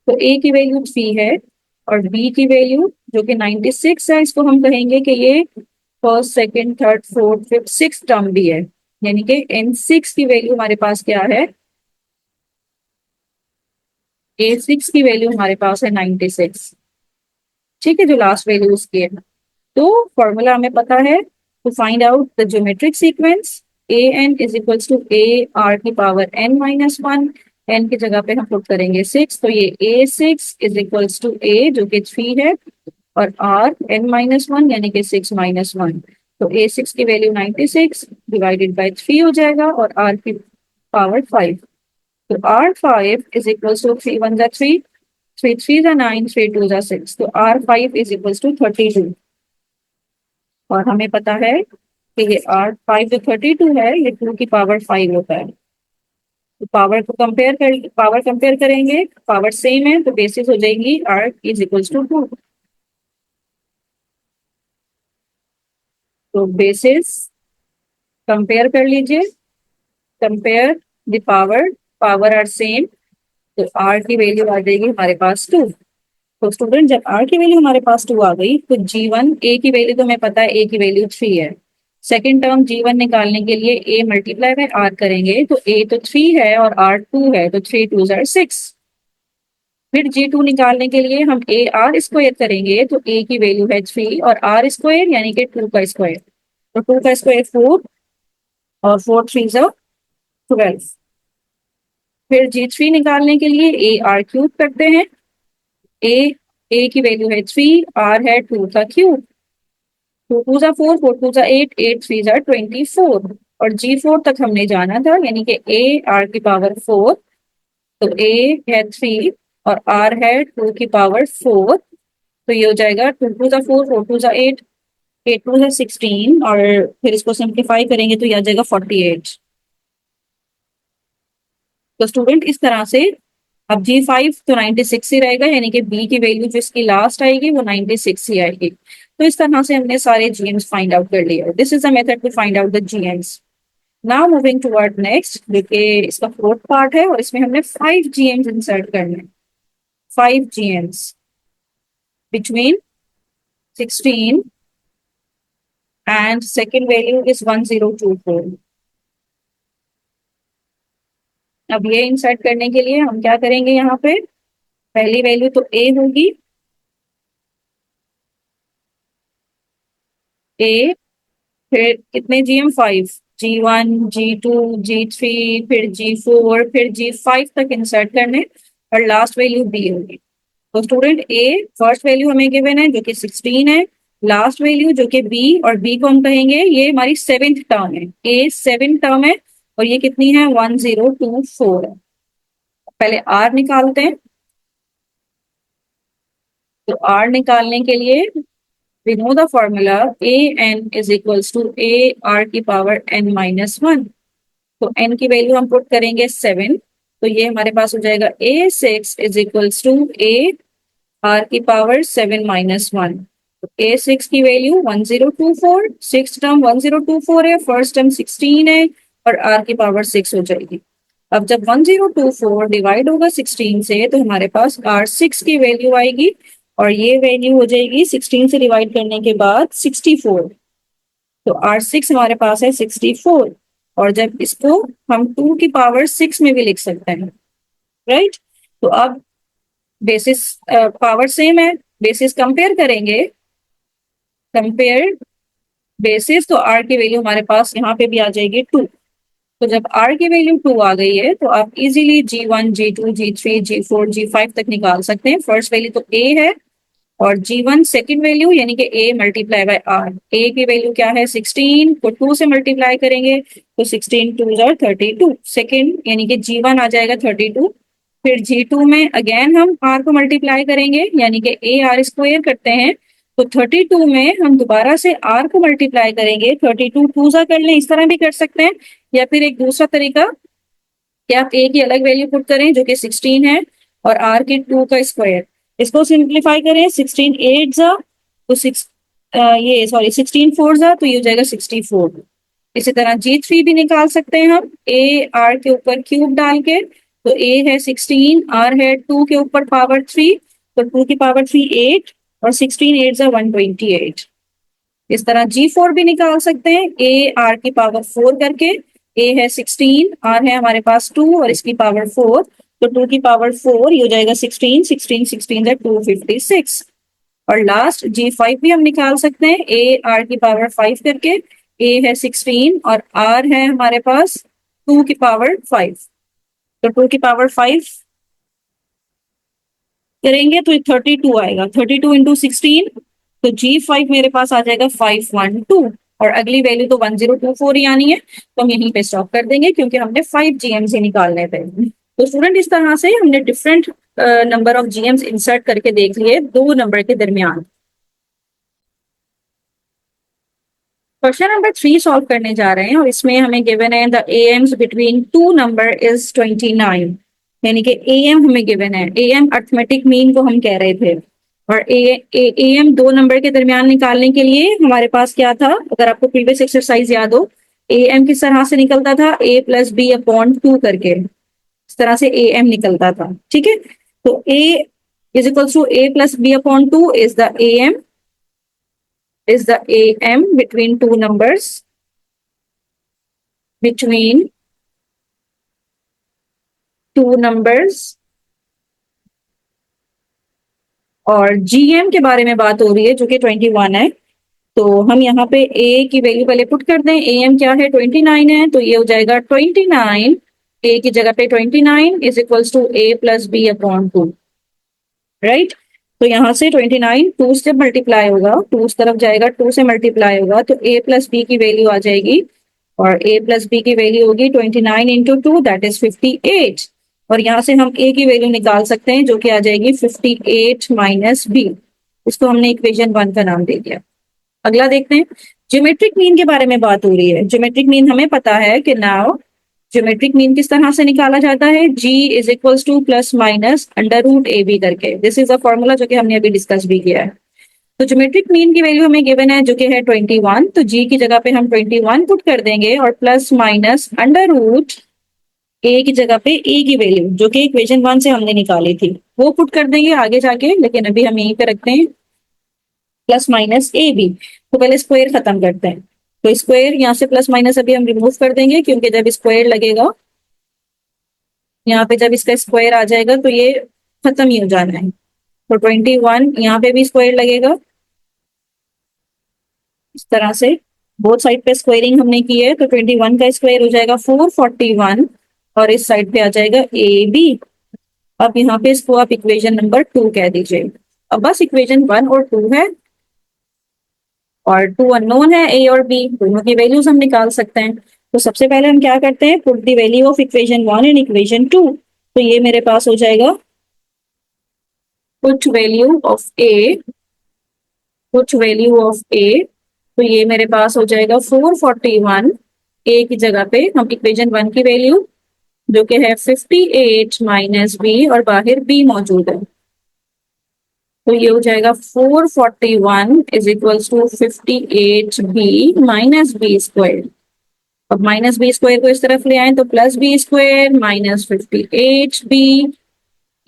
तो ए की वैल्यू 3 है, और बी की वैल्यू जो कि 96 है, इसको हम कहेंगे कि ये first second third fourth fifth six term भी है। यानी कि N6 की वैल्यू हमारे पास क्या है, A6 की वैल्यू हमारे पास है 96। ठीक है, जो लास्ट वैल्यू उसकी है। तो फॉर्मूला हमें पता है, to find out the geometric sequence A N is equals to A R की पावर n-1। एन की जगह पे हम पुट करेंगे 6, तो ये A6 इज इक्वल्स टू ए जो कि 3 है, और आर n-1 यानी कि 6-1। तो A6 की वैल्यू 96 डिवाइडेड बाई 3 हो जाएगा, और आर की पावर 5। तो R5 इज इक्वल्स टू 3 1 3, 3 3 9, 3 2 6। तो R5 इज इक्वल्स टू 32। और हमें पता है कि ये R5 जो 32 है ये 2 की पावर 5 होता है। तो पावर कंपेयर करेंगे, पावर सेम है तो बेसिस हो जाएंगी R इज इक्वल्स टू 2। तो बेसिस कंपेयर कर लीजिए, compare the power, power are same, तो R की वैल्यू आ जाएगी हमारे पास 2। तो स्टूडेंट जब R की वैल्यू हमारे पास 2 आ गई तो G1 A की वैल्यू तो हमें पता है, A की वैल्यू 3 है। सेकेंड टर्म G1 निकालने के लिए A मल्टीप्लाई बाय R करेंगे, तो A तो 3 है और R 2 है, तो 3 2 6। फिर G2 निकालने के लिए हम A R स्क्वायर करेंगे, तो A की वैल्यू है 3 और R स्क्वायर यानी कि 2 का स्क्वायर, तो 2 का स्क्वायर 4, और 4 3 12। फिर G3 निकालने के लिए A R क्यूब करते हैं। ए की वैल्यू है 3, आर है 2 का क्यूब, 2 2 4, 4 2 8, 8 3 24। और G4 तक हमने जाना था, यानी कि ए आर की पावर 4, तो ए है 3 और आर है 2 की पावर 4। तो ये हो जाएगा 2 2 4, 4 2 8, 8 2 16, और फिर इसको सिंप्लीफाई करेंगे तो ये आ जाएगा 48। तो स्टूडेंट इस तरह से अब G5 तो 96 ही रहेगा, यानी कि B की वैल्यू जो इसकी लास्ट आएगी वो 96 ही आएगी। तो इस तरह से हमने सारे GMs फाइंड आउट कर लिया। This is the method to find out the GMs। Now moving toward next, देखिए इसका फोर्थ पार्ट है और इसमें हमने 5 GMs इंसर्ट करने हैं। 5 GMs between 16 and second value is 1024। अब ये इंसर्ट करने के लिए हम क्या करेंगे, यहाँ पे पहली वैल्यू तो A होगी, A, फिर कितने GM, 5, G1, G2, G3, फिर G4, फिर G5 तक इंसर्ट करने और लास्ट वैल्यू B होगी। तो स्टूडेंट A फर्स्ट वैल्यू हमें गिवन है जो कि 16 है, लास्ट वैल्यू जो कि B, और B को हम कहेंगे ये हमारी 7th टर्म है, A 7th टर्म है और ये कितनी है 1024 है। पहले R निकालते हैं। तो R निकालने के लिए we know the formula an is equals to a r की पावर n minus 1। तो n की वैल्यू हम पुट करेंगे 7, तो ये हमारे पास हो जाएगा a6 is equals to a r की पावर 7 minus 1। तो a6 की वैल्यू 1024, सिक्स टर्म 1024 है, फर्स्ट टर्म 16 है और r की पावर 6 हो जाएगी। अब जब 1024 डिवाइड होगा 16 से तो हमारे पास r6 की वैल्यू आएगी और ये वैल्यू हो जाएगी 16 से डिवाइड करने के बाद 64। तो R6 हमारे पास है 64 और जब इसको हम 2 की पावर 6 में भी लिख सकते हैं, राइट। तो अब बेसिस पावर सेम है, बेसिस कंपेयर करेंगे, कंपेयर बेसिस, तो R की वैल्यू हमारे पास यहाँ पे भी आ जाएगी 2। तो जब R की वैल्यू 2 आ गई है तो आप easily G1, G2, G3, G4, G5 तक निकाल सकते हैं। फर्स्ट वैल्यू तो A है और G1 सेकंड वैल्यू यानी कि A multiply by R। A की वैल्यू क्या है 16, तो 2 से मल्टीप्लाई करेंगे तो 16 2 जार 32, सेकंड यानी कि G1 आ जाएगा 32। फिर G2 में अगेन हम R को मल्टीप्लाई करेंगे यानी कि A R स्क्वायर करते हैं, तो 32 में हम दोबारा से R को मल्टीप्लाई करेंगे, 32 2 जार कर लें, इस तरह भी कर सकते हैं। या फिर एक दूसरा तरीका कि आप A की अलग वैल्यू पुट करें जो कि 16 है और R की 2 का स्क्वायर, इसको सिंप्लीफाई करें, 16 8 जा तो 16 4 जा तो ये हो जाएगा 64। इसी तरह G3 भी निकाल सकते हैं हम, A R के ऊपर क्यूब डाल के, तो A है 16, R है 2 के ऊपर पावर 3, तो 2 की पावर 3 8 और 16 8 जा 128। इस तरह G4 भी निकाल सकते हैं, A R की पावर 4 करके, A है 16, R है हमारे पास 2 और इसकी पावर 4, तो 2 की पावर 4 ये हो जाएगा 16, 16 16 है 256। और लास्ट G5 भी हम निकाल सकते हैं, A R की पावर 5 करके, A है 16 और R है हमारे पास 2 की पावर 5, तो 2 की पावर 5 करेंगे तो 32 आएगा, 32 इंटू 16, तो G5 मेरे पास आ जाएगा 512 और अगली वैल्यू तो 1024 ही आनी है, तो हम यहीं पे स्टॉप कर देंगे क्योंकि हमने 5 GMs ही निकालने थे। तो स्टूडेंट इस तरह से हमने different number of GMs insert करके देख लिए दो नंबर के दरमियान। क्वेश्चन नंबर 3 सॉल्व करने जा रहे हैं और इसमें हमें गिवन है the AMs between two number is 29, यानी कि AM हमें गिवन है, AM अर्थमेटिक मीन को हम कह रहे थे। और AM दो नंबर के दरमियान निकालने के लिए हमारे पास क्या था, अगर आपको प्रीवियस एक्सरसाइज याद हो, AM किस तरह से निकलता था, A प्लस बी अपॉन 2 करके, इस तरह से AM निकलता था, ठीक है। तो A is equals to A plus B upon 2 is the AM between two numbers, between two numbers। और GM के बारे में बात हो रही है जो कि 21 है, तो हम यहाँ पे A की वैल्यू पहले पुट कर दें, AM क्या है 29 है, तो ये हो जाएगा 29, A की जगह पे 29 is equals to A plus B upon 2, right. तो यहाँ से 29 2 से मल्टीप्लाई होगा, 2 उस तरफ जाएगा, 2 से मल्टीप्लाई होगा, तो A प्लस बी की वैल्यू आ जाएगी और A प्लस बी की वैल्यू होगी 29 इंटू 2 दैट इज 58। और यहाँ से हम A की वैल्यू निकाल सकते हैं जो कि आ जाएगी 58 माइनस बी, इसको हमने इक्वेशन 1 का नाम दे दिया। अगला देखते हैं, ज्योमेट्रिक मीन के बारे में बात हो रही है। ज्योमेट्रिक मीन हमें पता है कि नाउ ज्योमेट्रिक मीन किस तरह से निकाला जाता है, G is equals to plus minus under root A B करके। दिस इज अ फॉर्मूला जो कि हमने अभी डिस्कस भी किया है। तो ज्योमेट्रिक मीन की वैल्यू हमें गिवन है जो कि है 21, तो G की जगह पे हम 21 पुट कर देंगे और plus minus under root A की जगह पे ए की वैल्यू जो कि इक्वेशन 1 से हमने निकाली थी वो पुट कर देंगे आगे जाके, लेकिन अभी हम यहीं पे रखते हैं प्लस माइनस ए बी। तो पहले स्क्वायर खत्म करते हैं। तो स्क्वायर यहाँ से प्लस माइनस अभी हम रिमूव कर देंगे क्योंकि जब स्क्वायर लगेगा यहाँ पे, जब इसका स्क्वायर आ जाएगा तो ये खत्म ही हो जाना है। तो 21 यहाँ पे भी स्क्वायर लगेगा इस तरह से, बोथ साइड पे स्क्वायरिंग हमने की है। तो 21 का स्क्वायर हो जाएगा 441 और इस साइड पे आ जाएगा ए बी। अब यहाँ पे इसको आप इक्वेशन नंबर 2 कह दीजिए। अब बस इक्वेशन 1 और 2 है और 2 अननोन है, ए और बी, दोनों की वैल्यूज हम निकाल सकते हैं। तो सबसे पहले हम क्या करते हैं, put the value of equation 1 in equation 2। तो ये मेरे पास हो जाएगा put value of A, put value of ए, तो ये मेरे पास हो जाएगा 441। ए की जगह पे हम इक्वेशन 1 की वैल्यू जो कि है 58 माइनस बी और बाहर बी मौजूद है, तो ये हो जाएगा 441 is equals to 58 B minus B square. अब माइनस बी स्क्वायर को इस तरफ ले आए तो plus B square minus 58 B,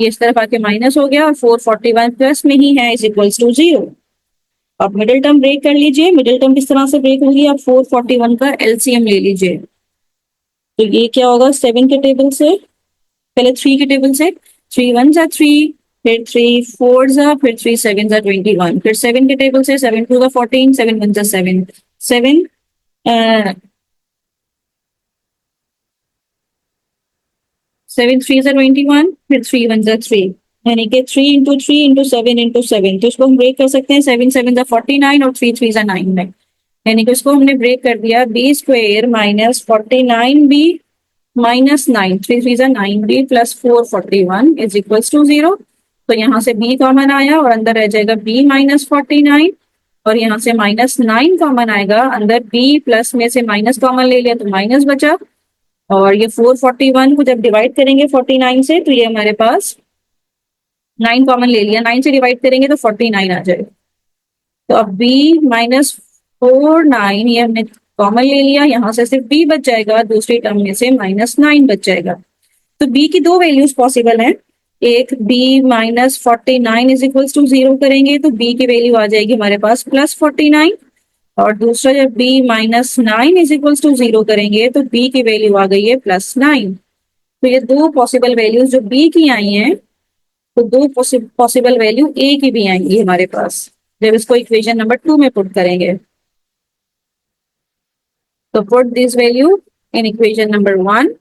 ये इस तरफ आके माइनस हो गया और 441 प्लस में ही है इज इक्वल्स टू 0। अब मिडिल टर्म ब्रेक कर लीजिए। मिडिल टर्म किस तरह से ब्रेक होगी, आप 441 का एलसीएम ले लीजिए। तो ये क्या होगा, 7 के टेबल से, पहले 3 के टेबल से, 3 1 जा 3, फिर 3 4 जा, फिर 3 7 जा 21, फिर 7 के टेबल से 7 2 जा 14, 7 1 जा 7, 7 7 3 जा 21, फिर 3 1 जा 3, यानी कि 3 इंटू 7 इंटू 7। तो इसको हम ब्रेक कर सकते हैं, 7 7 जा 49 और 3 3 जा 9, यानी कि इसको हमने ब्रेक कर दिया B square minus 49 B minus 9, 3 3 जा 9 B plus 441 is equals to 0। तो यहाँ से बी कॉमन आया और अंदर रह जाएगा बी माइनस 49 और यहाँ से माइनस 9 कॉमन आएगा, अंदर बी प्लस में से माइनस कॉमन ले लिया तो माइनस बचा। और ये 441 को जब डिवाइड करेंगे 49 से तो ये हमारे पास 9 कॉमन ले लिया, 9 से डिवाइड करेंगे तो 49 आ जाएगा। तो अब b माइनस 49 ये हमने कॉमन ले लिया, यहाँ से सिर्फ b बच जाएगा, दूसरी टर्म में से माइनस 9 बच जाएगा। तो b की दो वैल्यूज पॉसिबल हैं, एक b minus 49 is equals to 0 करेंगे तो b की वैल्यू आ जाएगी हमारे पास प्लस 49, और दूसरा जब b minus 9 is equals to 0 करेंगे तो b की वैल्यू आ गई है प्लस 9। तो ये दो पॉसिबल वैल्यूज जो b की आई हैं, तो दो पॉसिबल वैल्यू a की भी आएंगी हमारे पास जब इसको इक्वेशन नंबर 2 में पुट करेंगे। तो put this value in equation number 1,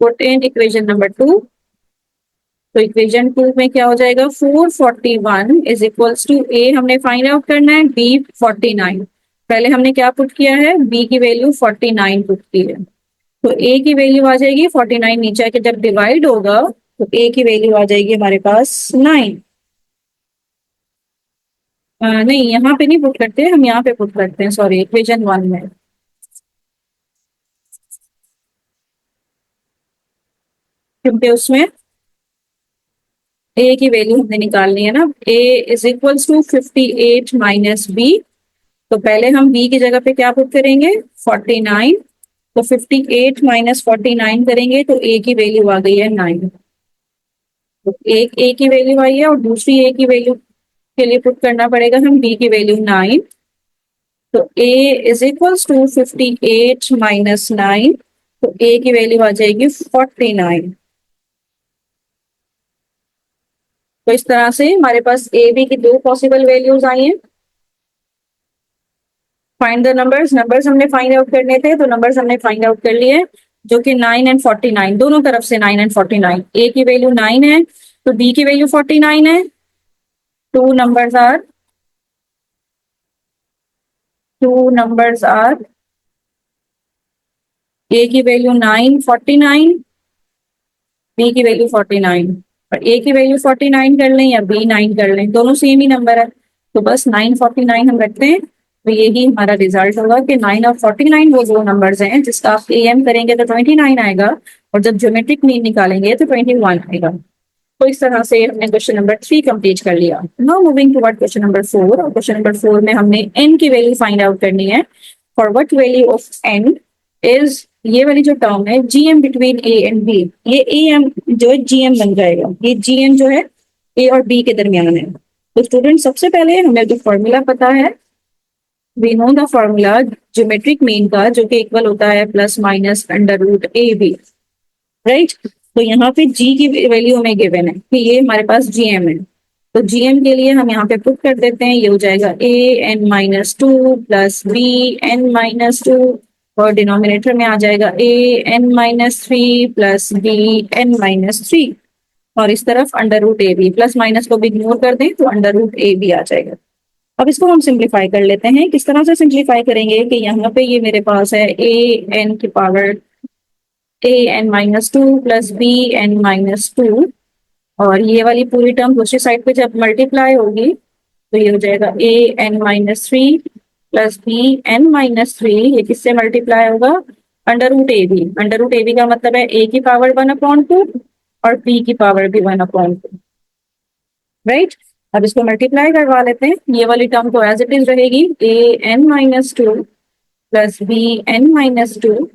put in equation number 2। तो इक्वेशन 2 में क्या हो जाएगा, 441 इज इक्वल्स टू a हमने फाइंड आउट करना है b 49। पहले हमने क्या पुट किया है, b की वैल्यू 49 पुट की है, तो a की वैल्यू आ जाएगी 49, नीचे आके जब डिवाइड होगा तो a की वैल्यू आ जाएगी हमारे पास 9। नहीं यहाँ पे नहीं पुट करते, हम यहाँ पे पुट करते हैं, सॉरी इक्वेशन 1 में, क्योंकि उसमें a की वैल्यू हमने निकालनी है ना। a is equals to 58 minus b, तो पहले हम b की जगह पे क्या पुट करेंगे 49, तो 58 माइनस 49 करेंगे तो a की वैल्यू आ गई है 9। तो एक a की वैल्यू आई है और दूसरी a की वैल्यू के लिए पुट करना पड़ेगा हम b की वैल्यू 9। तो a is equals to 58 minus 9, तो a की वैल्यू आ जाएगी 49। तो इस तरह से हमारे पास ए बी की दो पॉसिबल वैल्यूज आई हैं। फाइंड द नंबर्स, नंबर्स हमने फाइंड आउट करने थे, तो नंबर्स हमने फाइंड आउट कर लिए जो कि 9 एंड 49, दोनों तरफ से 9 एंड 49। ए की वैल्यू 9 है तो बी की वैल्यू 49 है। टू नंबर्स आर ए की वैल्यू 9 49, बी की वैल्यू 49। और ए की वैल्यू 49 कर लें या बी 9 कर लें, दोनों सेम ही नंबर है, तो बस 9 49 हम रखते हैं। तो यही हमारा रिजल्ट होगा कि 9 और 49 वो दो नंबर्स हैं जिसका आप AM करेंगे तो 29 आएगा और जब ज्योमेट्रिक मीन निकालेंगे तो 21 आएगा। तो इस तरह से हमने क्वेश्चन नंबर 3 कंप्लीट कर लिया। Now moving toward question number 4। और क्वेश्चन नंबर 4 में हमने n की वैल्यू फाइंड आउट करनी है। For what value of n is, ये वाली जो टर्म है GM between A and B, ये AM जो है GM बन जाएगा। ये GM जो है A और B के दरमियान है। तो स्टूडेंट सबसे पहले हमें जो फॉर्मूला पता है, we know the formula geometric mean का, जो कि इक्वल होता है plus minus under root AB, right. तो यहाँ पे G की वैल्यू हमें गिवन है कि ये हमारे पास GM है। तो GM के लिए हम यहाँ पे पुट कर देते हैं, ये हो जाएगा AN-2 प्लस BN-2 और डिनोमिनेटर में आ जाएगा AN-3 प्लस BN-3 और इस तरफ under root AB, plus minus को भी इग्नोर कर दें तो अंडर रूट AB आ जाएगा। अब इसको हम सिंप्लीफाई कर लेते हैं। किस तरह से सिंप्लीफाई करेंगे कि यहाँ पे ये मेरे पास है AN की पावर AN-2 प्लस BN-2 और ये वाली पूरी टर्म दूसरी साइड पे जब मल्टीप्लाई होगी तो ये हो जाएगा AN-3 प्लस BN-3, ये किससे मल्टीप्लाई होगा, under root AB। Under root AB का मतलब है A की पावर 1/2 और B की पावर भी 1/2, राइट। अब इसको मल्टीप्लाई करवा लेते हैं। ये वाली टर्म तो एज इट इज रहेगी AN-2 प्लस BN-2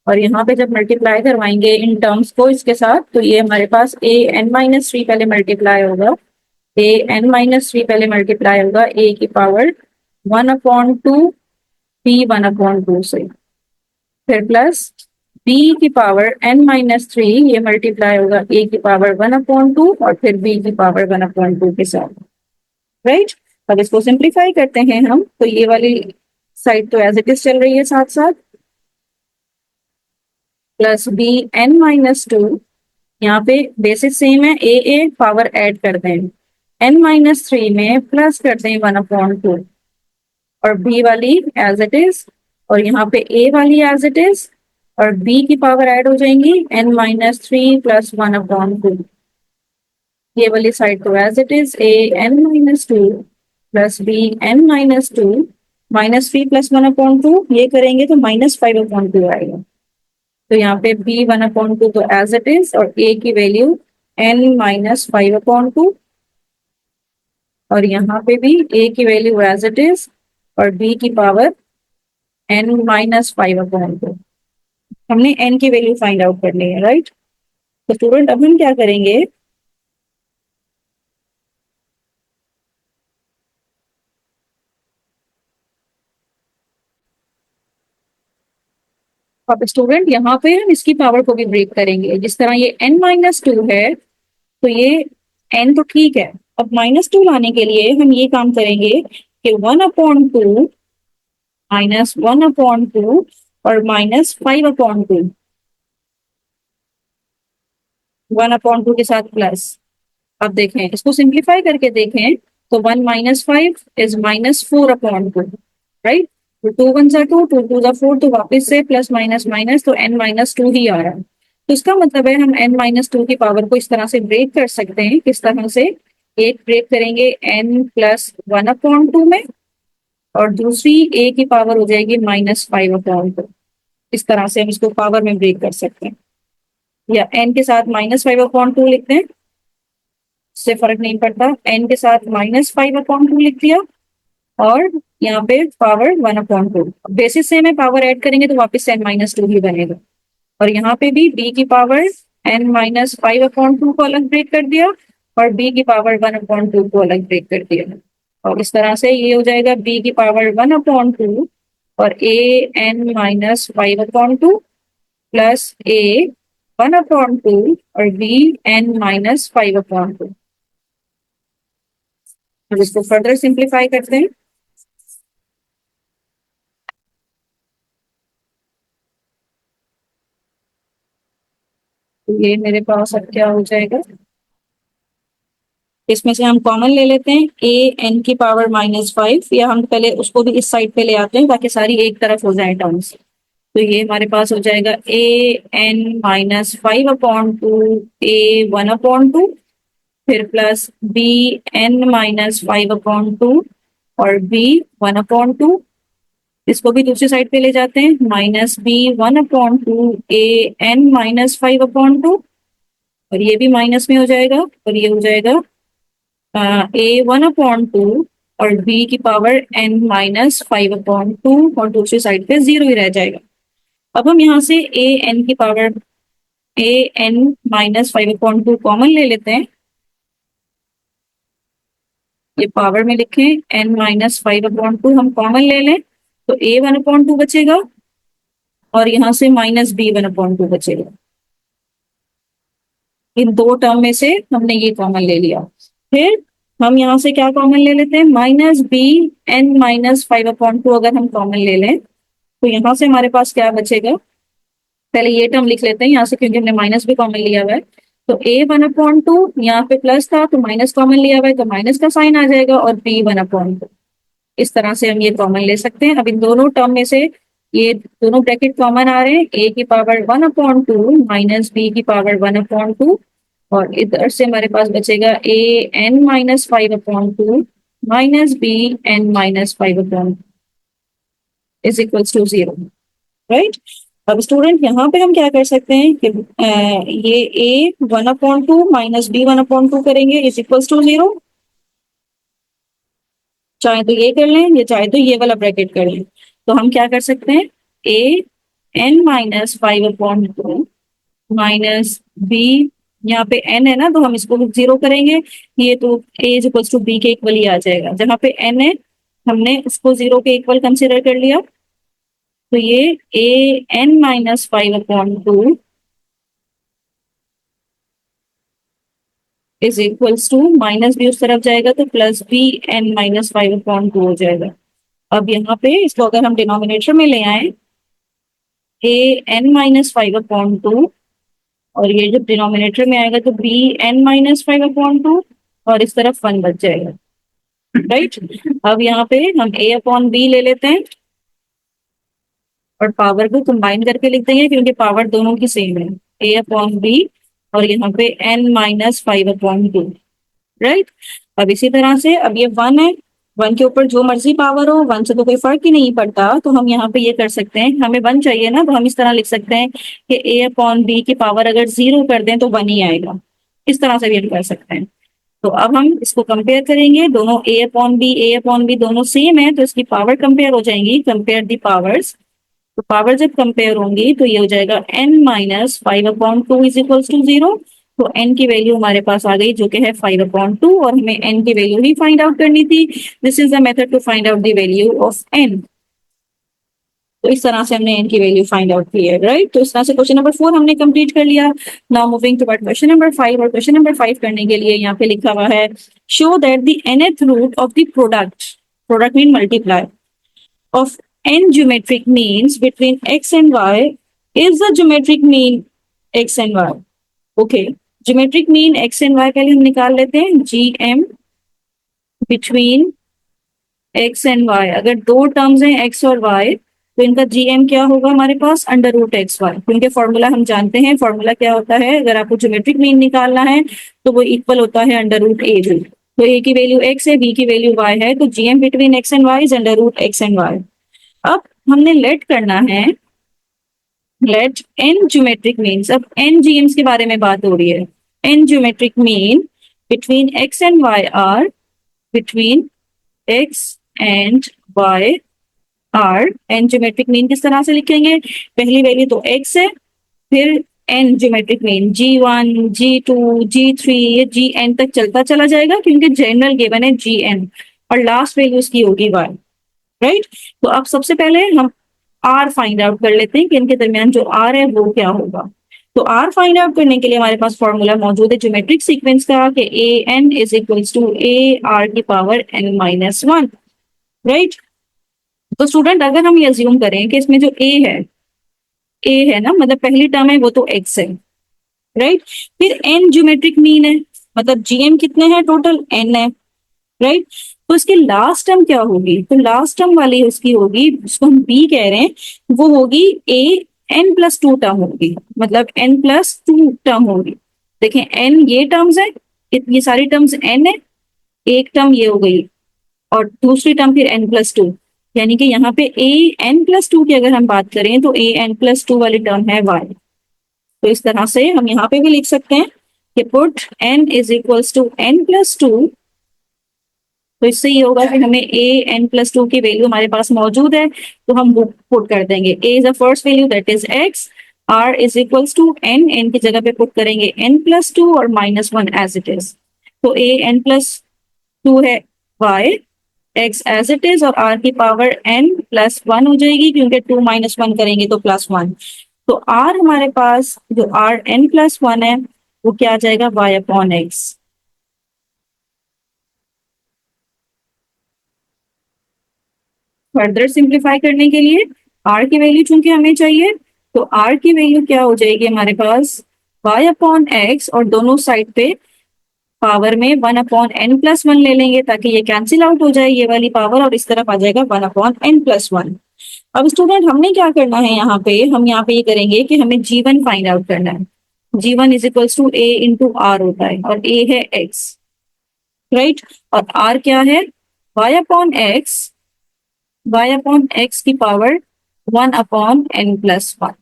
और यहाँ पे जब मल्टीप्लाई करवाएंगे इन टर्म्स को इसके साथ तो ये हमारे पास AN-3 पहले मल्टीप्लाई होगा, AN-3 पहले मल्टीप्लाई होगा A की पावर 1/2 B 1/2 से, फिर प्लस B की पावर N-3 ये मल्टीप्लाई होगा A की पावर 1/2 और फिर B की पावर 1/2 के साथ, राइट। अब इसको सिंप्लीफाई करते हैं हम, तो ये वाली साइड तो एज इट इज चल रही है साथ साथ, प्लस BN-2, यहाँ पे बेसिस सेम है, A पावर ऐड कर दें, N-3 में प्लस कर दें 1/2 और B वाली एज इट इज और यहाँ पे A वाली एज इट इज और B की पावर ऐड हो जाएंगी N-3 प्लस 1/2। ये वाली साइड तो as it is AN-2 plus BN-2 -3 plus 1/2, ये करेंगे तो -5/2 आएगा। तो यहाँ पे B 1/2 तो एज इट इज और A की वैल्यू N-5/2 और यहाँ पे भी A की वैल्यू एज इट इज और B की पावर N-5/2। हमने N की वैल्यू फाइंड आउट करनी है, राइट। तो स्टूडेंट अब हम क्या करेंगे, अब स्टूडेंट यहाँ पे हम इसकी पावर को भी ब्रेक करेंगे। जिस तरह ये N-2 है तो ये N तो ठीक है, अब -2 लाने के लिए हम ये काम करेंगे कि 1/2 -1/2 और -5/2, 1/2 के साथ प्लस। अब देखें इसको सिंप्लीफाई करके देखें तो 1 - 5 इज -4/2, राइट। तो 2 1 2, 2 2 4, तो वापस से प्लस माइनस माइनस तो N-2 ही आ रहा है। तो इसका मतलब है हम N-2 की पावर को इस तरह से ब्रेक कर सकते हैं। किस तरह से, एक ब्रेक करेंगे N प्लस 1/2 में और दूसरी A की पावर हो जाएगी -5/2। इस तरह से हम इसको पावर में ब्रेक कर सकते हैं, या N के साथ -5/2 लिखते हैं, इससे फर्क नहीं पड़ता। N के साथ -5/2 लिख दिया और यहाँ पे पावर 1/2। बेसिस से हमें पावर ऐड करेंगे तो वापस N-2 ही बनेगा और यहाँ पे भी B की पावर N-5/2 को अलग ब्रेक कर दिया और B की पावर 1/2 को अलग ब्रेक कर दिया और इस तरह से ये हो जाएगा B की पावर 1/2 और AN-5/2 प्लस A 1/2 और B N-5/2। अब इसको फर्दर सिंप्लीफाई करते हैं। तो ये मेरे पास अब क्या हो जाएगा, इसमें से हम कॉमन ले लेते हैं AN की पावर -5, या हम पहले उसको भी इस साइड पे ले आते हैं ताकि सारी एक तरफ हो जाए टर्म्स। तो ये हमारे पास हो जाएगा AN-5/2 A 1/2 फिर प्लस BN-5/2 और B 1/2 इसको भी दूसरी साइड पे ले जाते हैं, -b 1/2 an-5/2, और ये भी माइनस में हो जाएगा, और ये हो जाएगा a 1/2 और b की पावर n-5/2, और दूसरी साइड पे 0 ही रह जाएगा। अब हम यहाँ से a n की पावर an-5/2 कॉमन ले लेते हैं, ये पावर में लिखें, n-5/2 हम कॉमन ले लें तो a 1/2 बचेगा, और यहाँ से -b 1/2 बचेगा। इन दो टर्म में से हमने ये कॉमन ले लिया। फिर हम यहाँ से क्या कॉमन ले लेते हैं, -b(n-5/2) अगर हम कॉमन ले लें तो यहाँ से हमारे पास क्या बचेगा, पहले ये टर्म लिख लेते हैं यहाँ से, क्योंकि हमने माइनस भी कॉमन लिया हुआ है। तो a 1/2, यहाँ पे प्लस था तो माइनस कॉमन लिया हुआ है तो माइनस का साइन आ जाएगा, और b 1/2। इस तरह से हम ये कॉमन ले सकते हैं। अब इन दोनों टर्म में से ये दोनों ब्रैकेट कॉमन आ रहे हैं, a की पावर 1/2 माइनस b की पावर 1/2, और इधर से हमारे पास बचेगा an-5/2 minus bn-5/2 is equals to 0, right. अब स्टूडेंट यहाँ पे हम क्या कर सकते हैं कि ये a 1/2 माइनस b 1/2 करेंगे इज इक्वल्स टू 0। चाहे तो ये कर लें या चाहे तो ये वाला ब्रैकेट कर लें। तो हम क्या कर सकते हैं, an-5/2 माइनस b, यहाँ पे n है ना तो हम इसको 0 करेंगे, ये तो a is equals to b के इक्वल ही आ जाएगा। जहाँ पे n है हमने इसको 0 के इक्वल कंसिडर कर लिया, तो ये an-5/2 is equals to, minus भी उस तरफ जाएगा तो प्लस bn-5/2 हो जाएगा। अब यहाँ पे इसको अगर हम डिनोमिनेटर में ले आए, an-5/2, और ये जब डिनोमिनेटर में आएगा तो bn-5/2, और इस तरफ 1 बच जाएगा, राइट। अब यहाँ पे हम a/b ले लेते हैं और पावर को कंबाइन करके लिख देंगे, क्योंकि पावर दोनों की सेम है, a/b, और यहाँ पे n-5/2, राइट। अब इसी तरह से अब ये 1 है, 1 के ऊपर जो मर्जी पावर हो, 1 से तो कोई फर्क ही नहीं पड़ता, तो हम यहाँ पे ये कर सकते हैं, हमें 1 चाहिए ना, तो हम इस तरह लिख सकते हैं कि a/b की पावर अगर 0 कर दें तो 1 ही आएगा। इस तरह से भी हम कर सकते हैं। तो अब हम इसको कंपेयर करेंगे, दोनों a/b दोनों सेम है तो इसकी पावर कंपेयर हो जाएंगी, कंपेयर दी पावर्स। तो पावर जब कंपेयर होंगी तो ये हो जाएगा n-5/2 इज इक्वल्स टू 0। तो n की वैल्यू हमारे पास आ गई जो कि है 5/2, और हमें n की वैल्यू ही फाइंड आउट करनी थी। This is the method to find out the value of n। तो इस तरह से हमने n की वैल्यू फाइंड आउट की है, राइट। तो इस तरह से क्वेश्चन नंबर 4 हमने कंप्लीट कर लिया। Now moving toward question number 5, और क्वेश्चन नंबर 5 करने के लिए यहाँ पे लिखा हुआ है, show that the nth root of the product mean multiply of n geometric means between x and y is the geometric mean x and y. Okay, geometric mean x and y के लिए हम निकाल लेते हैं gm between x and y। अगर दो terms हैं x और y तो इनका gm क्या होगा हमारे पास, √xy, क्योंकि फॉर्मूला हम जानते हैं। फॉर्मूला क्या होता है, अगर आपको ज्योमेट्रिक मीन निकालना है तो वो इक्वल होता है √ab। तो a की वैल्यू x है, b की वैल्यू y है, तो gm between x and y is √x and y। अब हमने लेट करना है, लेट n ज्योमेट्रिक मीन्स, अब n जीएम्स के बारे में बात हो रही है। n geometric mean between x and y are, between x and y are. n geometric mean किस तरह से लिखेंगे, पहली वैल्यू तो x है, फिर n geometric mean g1 g2 g3, ये gn तक चलता चला जाएगा, क्योंकि जनरल गिवन है gn, और लास्ट वैल्यू उसकी होगी y, राइट। तो अब सबसे पहले हम आर फाइंड आउट कर लेते हैं कि इनके दरमियान जो आर है वो क्या होगा। तो आर फाइंड आउट करने के लिए हमारे पास फॉर्मूला मौजूद है ज्योमेट्रिक सीक्वेंस का, कि A N is equals to A R की पावर n-1, राइट। तो स्टूडेंट अगर हम ये अज्यूम करें कि इसमें जो ए है ना, मतलब पहली टर्म है वो तो एक्स है, राइट। फिर एन ज्योमेट्रिक मीन है, मतलब जीएम कितने हैं टोटल, एन है, राइट। तो इसकी लास्ट टर्म क्या होगी, तो लास्ट टर्म वाली उसकी होगी, जिसको हम बी कह रहे हैं, वो होगी ए n+2 टर्म होगी, मतलब n+2 टर्म होगी। देखें n ये टर्म्स है, ये सारी टर्म्स n है, एक टर्म ये हो गई, और दूसरी टर्म फिर n+2, यानी कि यहाँ पे ए एन प्लस टू की अगर हम बात करें तो ए एन प्लस टू वाली टर्म है वाई। तो इस तरह से हम यहाँ पे भी लिख सकते हैं कि put N is equals to N plus two. तो इससे ये होगा कि हमें ए एन प्लस टू की वैल्यू हमारे पास मौजूद है, तो हम वो पुट कर देंगे। A is the first value that is X, R is equals to N, N की जगह पे पुट करेंगे एन प्लस टू और minus one as it is. तो ए एन प्लस टू है Y, X as it is, और R की power N plus one हो जाएगी क्योंकि टू माइनस वन करेंगे तो प्लस वन। तो आर हमारे पास जो आर एन प्लस वन है वो क्या आ जाएगा, Y upon X. Further simplify करने के लिए आर की वैल्यू चूंकि हमें चाहिए, तो आर की वैल्यू क्या हो जाएगी हमारे पास, वाई अपॉन एक्स, और दोनों साइड पे पावर में one upon N plus one ले लेंगे ताकि ये कैंसिल आउट हो जाए ये वाली पावर, और इस तरफ आ जाएगा one upon N plus one. अब स्टूडेंट हमने क्या करना है यहाँ पे, हम यहाँ पे ये करेंगे कि हमें जी वन फाइंड आउट करना है। G one is equals to A into R होता है, और ए है एक्स, राइट, और आर क्या है, Y upon X, Y upon X की power one upon N plus one,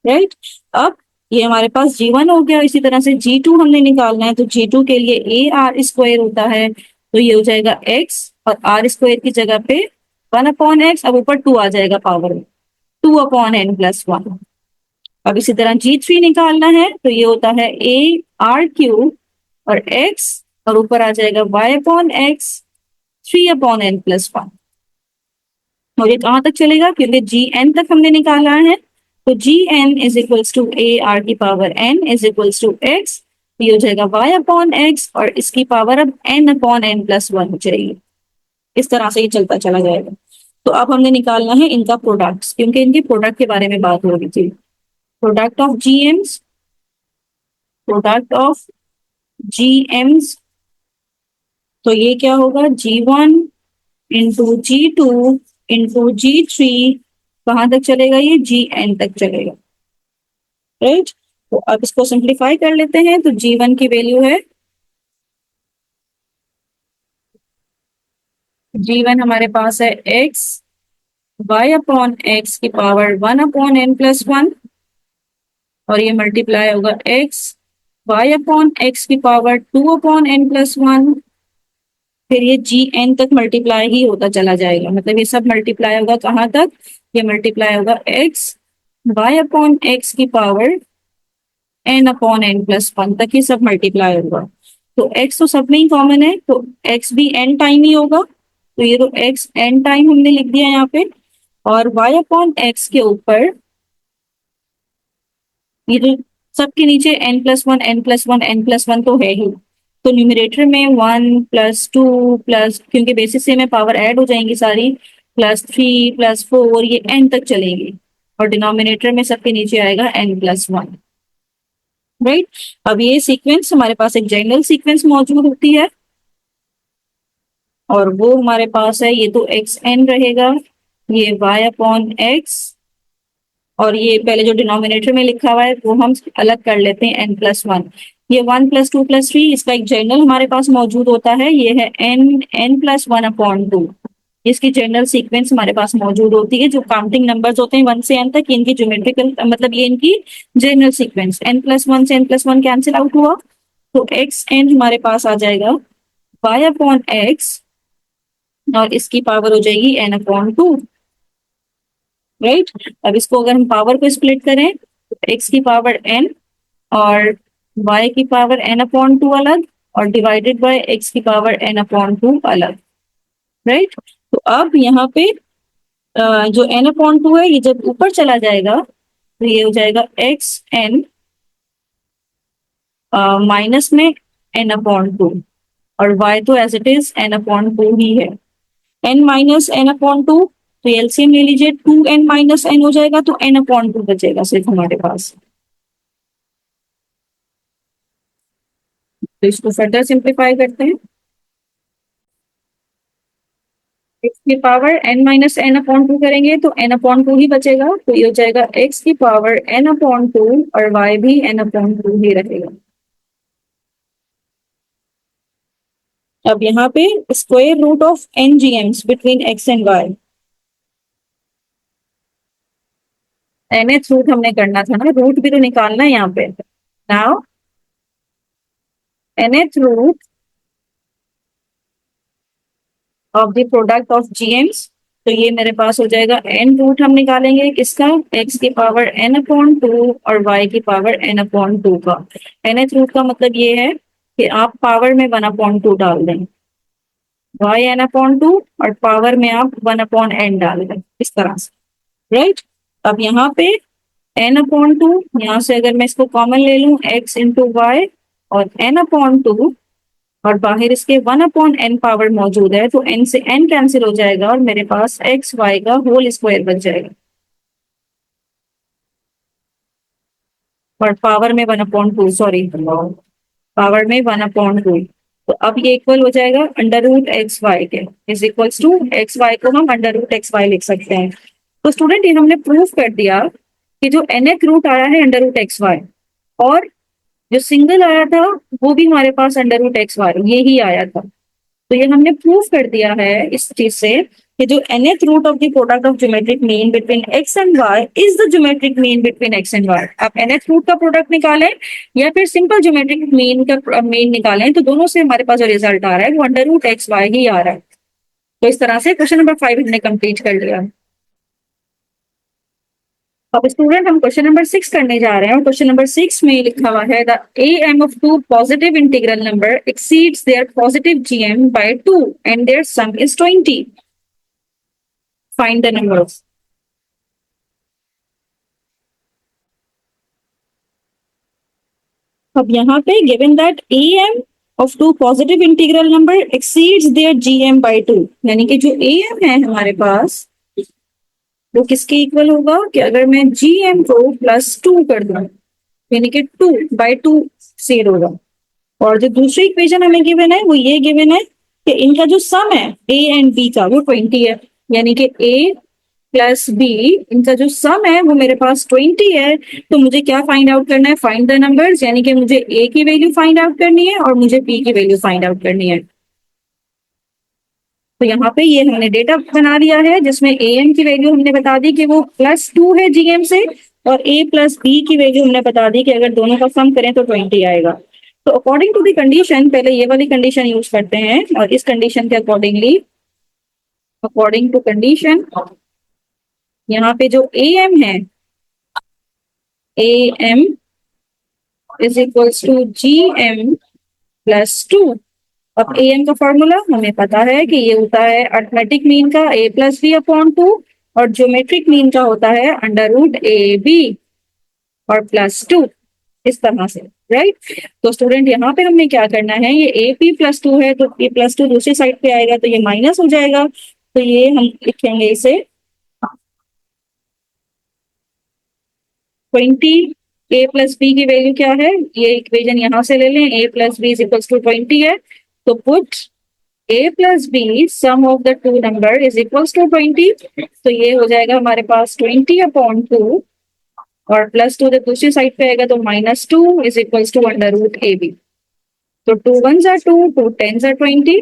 right. अब ये हमारे पास जी वन हो गया, इसी तरह से जी टू हमने निकालना है, तो जी टू के लिए ए आर स्क्वायर होता है, तो ये हो जाएगा एक्स, और आर स्क्वायर की जगह पे वन अपॉन एक्स, अब ऊपर टू आ जाएगा पावर में, two upon N plus one. अब इसी तरह जी थ्री निकालना है, तो ये होता है ए आर क्यूब और एक्स, और ऊपर आ जाएगा Y upon X three upon N plus one. और ये कहाँ तक चलेगा, क्योंकि जी एन तक हमने निकाला है, तो G N is equals to A R की power N is equals to X, ये हो जाएगा वाई अपॉन एक्स, और इसकी पावर अब N upon N plus one हो जाएगी। इस तरह से ये चलता चला जाएगा। तो अब हमने निकालना है इनका प्रोडक्ट, क्योंकि इनके प्रोडक्ट के बारे में बात हो रही थी। Product of G Ms, product of G Ms, तो ये क्या होगा, G one into G two into G three, कहाँ तक चलेगा, ये जी एन तक चलेगा, राइट। तो अब इसको सिंप्लीफाई कर लेते हैं, तो जी वन की वैल्यू है, जी वन हमारे पास है एक्स वाई अपॉन एक्स की power one upon N plus one, और ये मल्टीप्लाई होगा एक्स वाई अपॉन एक्स की power two upon N plus one, फिर ये जी एन तक मल्टीप्लाई ही होता चला जाएगा, मतलब ये सब मल्टीप्लाई होगा कहाँ तक, ये मल्टीप्लाई होगा एक्स वाई अपॉन एक्स की power N upon N plus one तक, ये सब मल्टीप्लाई होगा। तो एक्स तो सब में ही कॉमन है, तो एक्स भी एन टाइम ही होगा, तो ये तो एक्स एन टाइम हमने लिख दिया यहाँ पे, और वाई अपॉन एक्स के ऊपर ये जो सबके नीचे N plus one N plus one N plus one तो है ही, तो न्यूमरेटर में वन प्लस टू प्लस, क्योंकि बेसिस से में पावर ऐड हो जाएंगी सारी, प्लस थ्री प्लस फोर, ये एन तक चलेंगी, और डिनोमिनेटर में सबके नीचे आएगा एन प्लस वन, राइट। अब ये सीक्वेंस हमारे पास एक जनरल सीक्वेंस मौजूद होती है, और वो हमारे पास है, ये तो एक्स एन रहेगा, ये वाई अपॉन एक्स, और ये पहले जो डिनोमिनेटर में लिखा हुआ है वो हम अलग कर लेते हैं एन प्लस वन। ये one plus two plus three, इसका एक जनरल हमारे पास मौजूद होता है, ये है N N plus one upon two. इसकी जनरल सीक्वेंस हमारे पास मौजूद होती है, जो काउंटिंग नंबर्स होते हैं वन से एन तक, इनकी ज्योमेट्रिकल मतलब ये इनकी general sequence, N plus one से N plus one cancel out हुआ, तो एक्स एन हमारे पास आ जाएगा वाई अपॉन एक्स, और इसकी पावर हो जाएगी एन अपॉन टू, राइट। अब इसको अगर हम पावर को स्प्लिट करें, तो एक्स की पावर एन और वाई की पावर एन अपॉन टू अलग, और डिवाइडेड बाय एक्स की पावर एन अपॉन टू अलग, राइट। तो अब यहाँ पे जो एन अपॉन टू है, ये जब ऊपर चला जाएगा तो ये हो जाएगा एक्स एन माइनस में एन अपॉन टू, और वाई तो as it is n upon two ही है, n minus N upon two, तो एलसीएम ले लीजिए, टू एन माइनस एन हो जाएगा, तो एन अपॉन टू बचेगा सिर्फ हमारे पास। तो इसको फर्दर सिंप्लीफाई करते हैं, एक्स की power N minus N upon two करेंगे तो एन अपॉन टू ही बचेगा, तो ये हो जाएगा एक्स की पावर एन अपॉन टू, और वाई भी एन अपॉन टू ही रहेगा। अब यहाँ पे square root of N G Ms between X and Y, nth root हमने करना था ना, रूट भी तो निकालना है यहाँ पे। Now nth root of the product of GMs, तो ये मेरे पास हो जाएगा n रूट हम निकालेंगे किसका, x की पावर n अपॉन 2 और y की पावर n अपॉन 2 का। nth रूट का मतलब ये है कि आप पावर में 1 अपॉन 2 डाल दें, y n अपॉन 2 और पावर में आप 1 अपॉन n डाल दें, इस तरह से, राइट। अब यहाँ पे n अपॉन 2, यहाँ से अगर मैं इसको कॉमन ले लूं x इंटू वाई और n अपॉन 2, और बाहर इसके 1 अपॉन n पावर मौजूद है, तो n से n कैंसिल हो जाएगा और मेरे पास x y का होल स्क्वायर बच जाएगा, और पावर में 1/2, सॉरी पावर में 1/2। तो अब ये इक्वल हो जाएगा अंडर रूट एक्स वाई के, is equals to X Y को हम अंडर रूट एक्स वाई लिख सकते हैं। तो स्टूडेंट ये हमने प्रूफ कर दिया कि जो nth रूट आया है अंडर रूट एक्स वाई, और जो सिंगल आया था वो भी हमारे पास अंडर रूट एक्स वाई ये ही आया था। तो ये हमने प्रूफ कर दिया है इस चीज से कि जो nth root of the product of geometric mean between x and y is the geometric mean between x and y। आप nth रूट का प्रोडक्ट निकालें या फिर सिंपल ज्योमेट्रिक मीन का मीन निकालें, तो दोनों से हमारे पास जो रिजल्ट आ रहा है वो अंडर रूट एक्स वाई ही आ रहा है। तो इस तरह से क्वेश्चन नंबर 5 हमने कंप्लीट कर लिया। अब स्टूडेंट हम क्वेश्चन नंबर 6 करने जा रहे हैं, और क्वेश्चन नंबर 6 में लिखा हुआ है the am of two positive integral number exceeds their positive gm by 2 and their sum is 20. Find the numbers. अब यहाँ पे given that am of two positive integral number exceeds their gm by 2, यानी कि जो am है हमारे पास वो किसके इक्वल होगा कि अगर मैं gm को +2 कर दूं, यानी कि 2/2 से होगा। और जो दूसरी इक्वेशन हमें गिवन है वो ये गिवन है कि इनका जो सम है a एंड b का वो 20 है, यानी कि a प्लस b इनका जो सम है वो मेरे पास 20 है। तो मुझे क्या फाइंड आउट करना है, फाइंड द नंबर्स, यानी कि मुझे a की वैल्यू फाइंड आउट करनी है और मुझे b की वैल्यू फाइंड आउट करनी है। तो यहाँ पे ये हमने डेटा बना दिया है जिसमें am की वैल्यू हमने बता दी कि वो +2 है gm से, और a प्लस b की वैल्यू हमने बता दी कि अगर दोनों का सम करें तो 20 आएगा। तो अकॉर्डिंग टू द कंडीशन पहले ये वाली कंडीशन यूज करते हैं, और इस कंडीशन के अकॉर्डिंगली अकॉर्डिंग टू कंडीशन यहाँ पे जो am है am is equals to gm +2। अब am का फॉर्मूला हमें पता है कि ये होता है अर्थमेटिक मीन का a प्लस बी अपॉन 2, और ज्योमेट्रिक मीन का होता है अंडर रूट ए बी और +2, इस तरह से, राइट। तो स्टूडेंट यहाँ पे हमने क्या करना है, ये ए पी +2 है तो ए +2 दूसरी साइड पे आएगा तो ये माइनस हो जाएगा, तो ये हम लिखेंगे इसे 20। ए प्लस बी की वैल्यू क्या है, ये इक्वेशन यहाँ से ले लें, a plus B is equals to 20 है, तो put a plus B sum of the two number is equals to 20। तो ये हो जाएगा हमारे पास 20/2, और +2 जब दूसरी साइड पे आएगा तो -2 is equals to under root A B. तो 2 1s are 2, 2 10s are 20,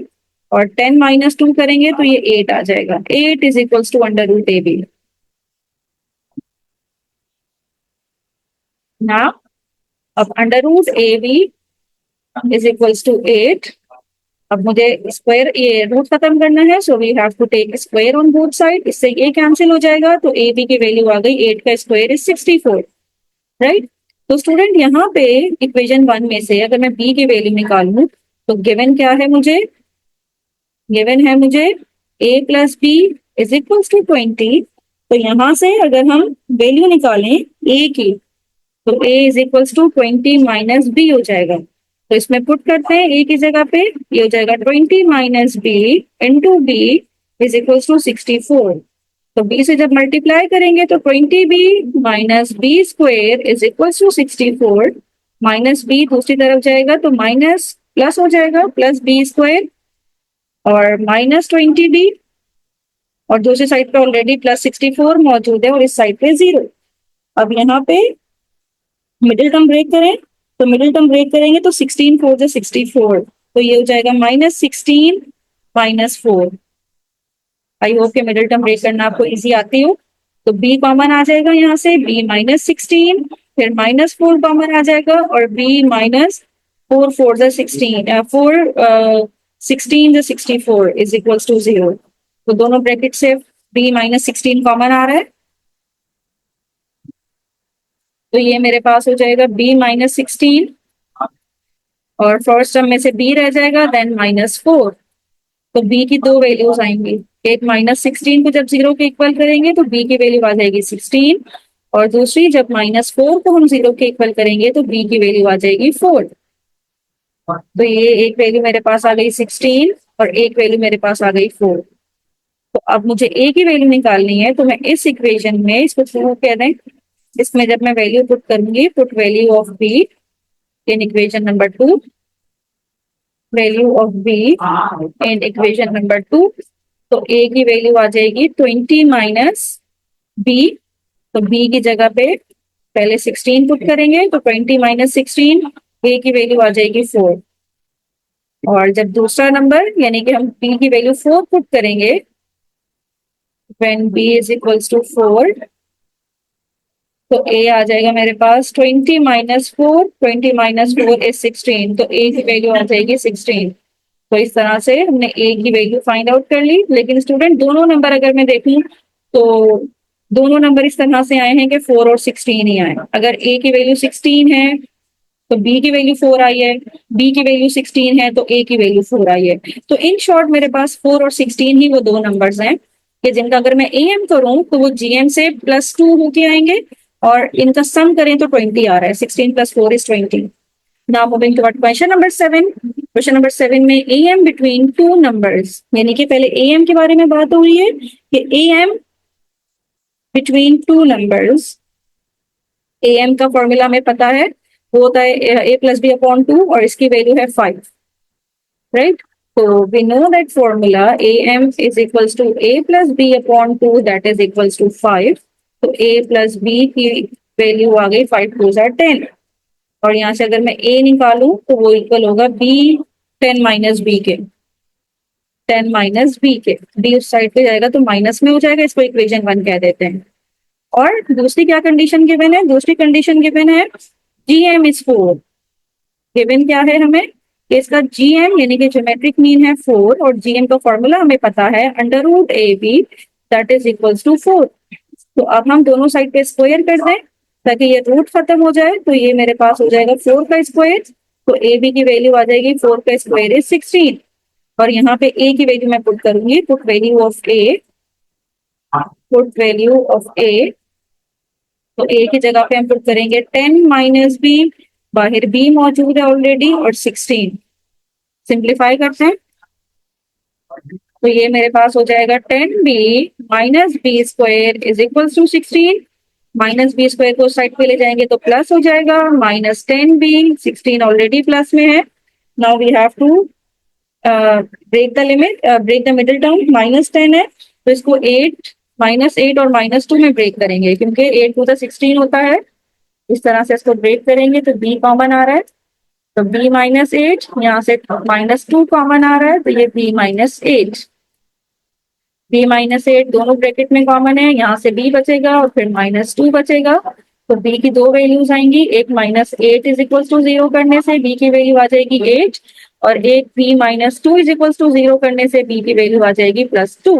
और 10 -2 करेंगे तो ये 8 आ जाएगा, 8 is equals to under root A B. ना अब under root A B is equals to 8। अब मुझे स्क्वायर ये रूट खत्म करना है, so we have to take square on both side, इससे ये कैंसिल हो जाएगा, तो ए बी की वैल्यू आ गई 8 का स्क्वायर इज 64, राइट। तो स्टूडेंट यहाँ पे इक्वेशन 1 में से अगर मैं b की वैल्यू निकालूं तो गिवन क्या है मुझे, गिवन है मुझे a plus B is equals to 20। तो यहाँ से अगर हम वैल्यू निकालें a की, तो a is equals to 20 minus B हो जाएगा। तो इसमें पुट करते हैं a की जगह पे, ये हो जाएगा 20 minus B into B is equals to 64। तो b से जब मल्टीप्लाई करेंगे तो 20b minus B square is equals to 64, minus b दूसरी तरफ जाएगा तो माइनस प्लस हो जाएगा, प्लस बी स्क्वायर और -20b, और दूसरी साइड पे ऑलरेडी +64 मौजूद है और इस साइड पे 0। अब यहाँ पे मिडिल टर्म ब्रेक करें, तो मिडिल टर्म ब्रेक करेंगे तो 16 4 64, तो ये हो जाएगा -16 -4। आई होप के मिडिल टर्म ब्रेक करना आपको इजी आती हो। तो b कॉमन आ जाएगा यहाँ से, b -16, फिर -4 कॉमन आ जाएगा और b -4 4 16 4 16 64 इज इक्वल्स टू 0। तो दोनों ब्रैकेट से b -16 कॉमन आ रहा है, तो ये मेरे पास हो जाएगा b -16 और फर्स्ट टर्म में से b रह जाएगा, देन -4। तो b की दो वैल्यूज आएंगी, एक -16 को जब 0 के इक्वल करेंगे तो b की वैल्यू आ जाएगी 16, और दूसरी जब -4 को हम 0 के इक्वल करेंगे तो b की वैल्यू आ जाएगी 4। तो ये एक वैल्यू मेरे पास आ गई 16 और एक वैल्यू मेरे पास आ गई 4। तो अब मुझे a की वैल्यू निकालनी है, तो मैं इस इक्वेशन में इसको प्रूव कह दें, इसमें जब मैं वैल्यू पुट करूंगी, put value of b in equation number 2, value of b in equation number 2, तो a की वैल्यू आ जाएगी 20 माइनस b। तो b की जगह पे पहले 16 पुट करेंगे, तो 20 माइनस 16, a की वैल्यू आ जाएगी 4। और जब दूसरा नंबर यानी कि हम b की वैल्यू 4 पुट करेंगे, when b is equals to 4, तो a आ जाएगा मेरे पास 20 माइनस 4, 20 माइनस 4 इज 16, तो a की वैल्यू आ जाएगी 16। तो इस तरह से हमने a की वैल्यू फाइंड आउट कर ली। लेकिन स्टूडेंट दोनों नंबर अगर मैं देखूं तो दोनों नंबर इस तरह से आए हैं कि 4 और 16 ही आए। अगर a की वैल्यू 16 है तो b की वैल्यू 4 आई है, b की वैल्यू 16 है तो a की वैल्यू 4 आई है। तो इन शॉर्ट मेरे पास 4 और 16 ही वो दो नंबर्स हैं कि जिनका अगर मैं am करूं तो वो gm से +2 होके आएंगे, और इनका सम करें तो 20 आ रहा है, 16 + 4 is 20। Now moving to question number 7. Question number 7 में am between two numbers, यानी कि पहले am के बारे में बात हो रही है कि am between two numbers, am का फॉर्मूला हमें पता है, वो होता है a + b अपॉन 2 और इसकी वैल्यू है 5, राइट। तो we know that formula am is equals to a + b upon 2 that is equals to 5। तो a + b की वैल्यू आ गई 5 2 10, और यहाँ से अगर मैं a निकालूं तो वो इक्वल होगा b 10 माइनस b के, 10 माइनस b के, b उस साइड पे जाएगा तो माइनस में हो जाएगा, इसको इक्वेशन 1 कह देते हैं। और दूसरी क्या कंडीशन गिवन है, दूसरी कंडीशन गिवन है gm इज 4। गिवन क्या है हमें कि इसका gm यानी कि ज्योमेट्रिक मीन है 4, और gm का फॉर्मूला हमें पता है √ab that is equals to 4। तो अब हम दोनों साइड पे स्क्वायर कर दें ताकि ये रूट खत्म हो जाए, तो ये मेरे पास हो जाएगा 4 का स्क्वायर। तो ए बी की वैल्यू आ जाएगी 4 का स्क्वायर इज 16, और यहाँ पे ए की वैल्यू मैं पुट करूंगी, put value of A, put value of ए। तो ए की जगह पे हम पुट करेंगे 10 माइनस बी, बाहर बी मौजूद है ऑलरेडी, और 16। सिंप्लीफाई करते हैं तो ये मेरे पास हो जाएगा 10b minus B square is equal to 16। Minus B square को साइड पे ले जाएंगे तो प्लस हो जाएगा, -10b, 16 ऑलरेडी प्लस में है। Now we have to break the limit, break the middle term, -10 है तो इसको 8 -8 और -2 में ब्रेक करेंगे, क्योंकि 8 टू द 16 होता है। इस तरह से इसको ब्रेक करेंगे तो b कॉमन आ रहा है, तो b -8, यहाँ से -2 कॉमन आ रहा है तो ये b -8, b -8 दोनों ब्रैकेट में कॉमन है, यहाँ से b बचेगा और फिर -2 बचेगा। तो b की दो वैल्यूज आएंगी, एक -8 इज इक्वल टू 0 करने से b की वैल्यू आ जाएगी 8, और एक b -2 इज इक्वल टू 0 करने से b की वैल्यू आ जाएगी +2।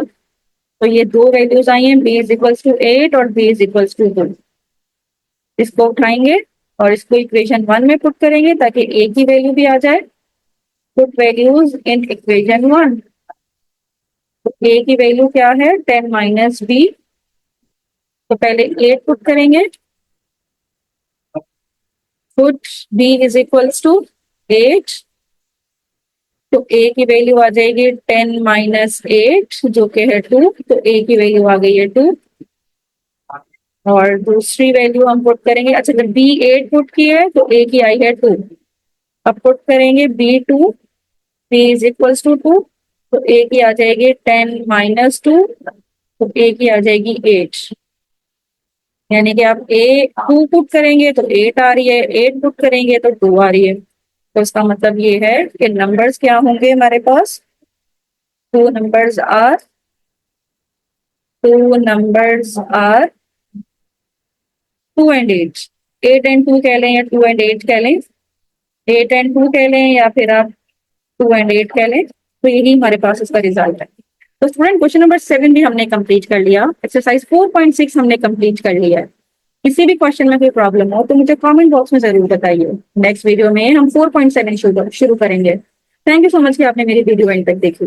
तो ये दो वैल्यूज आई हैं, b इज इक्वल टू 8 और b इज इक्वल टू 2। इसको उठाएंगे और इसको इक्वेशन 1 में पुट करेंगे ताकि a की वैल्यू भी आ जाए। Put values in equation 1। तो a की वैल्यू क्या है, 10 माइनस b, तो पहले 8 पुट करेंगे, put b is equals to 8, तो a की वैल्यू आ जाएगी 10 माइनस 8 जो कि है 2, तो a की वैल्यू आ गई है 2। और दूसरी वैल्यू हम पुट करेंगे, अच्छा जब b 8 पुट की है तो a की आई है 2। अब पुट करेंगे b 2, b is equals to 2, तो a की आ जाएगी 10 माइनस 2, तो a की आ जाएगी 8। यानी कि आप a 2 पुट करेंगे तो 8 आ रही है, 8 पुट करेंगे तो 2 आ रही है। तो इसका मतलब ये है कि नंबर्स क्या होंगे हमारे पास, two numbers are two numbers are 2 and 8, 8 and 2 कह लें या 2 and 8 कह लें, 8 and 2 कह लें या फिर आप 2 and 8 कह लें, तो यही हमारे पास इसका रिजल्ट है। तो स्टूडेंट क्वेश्चन नंबर 7 भी हमने कंप्लीट कर लिया, एक्सरसाइज 4.6 हमने कंप्लीट कर लिया है। किसी भी क्वेश्चन में कोई प्रॉब्लम हो तो मुझे कमेंट बॉक्स में जरूर बताइए। नेक्स्ट वीडियो में हम 4.7 शुरू करेंगे। थैंक यू सो मच कि आपने मेरी वीडियो एंड तक देखी।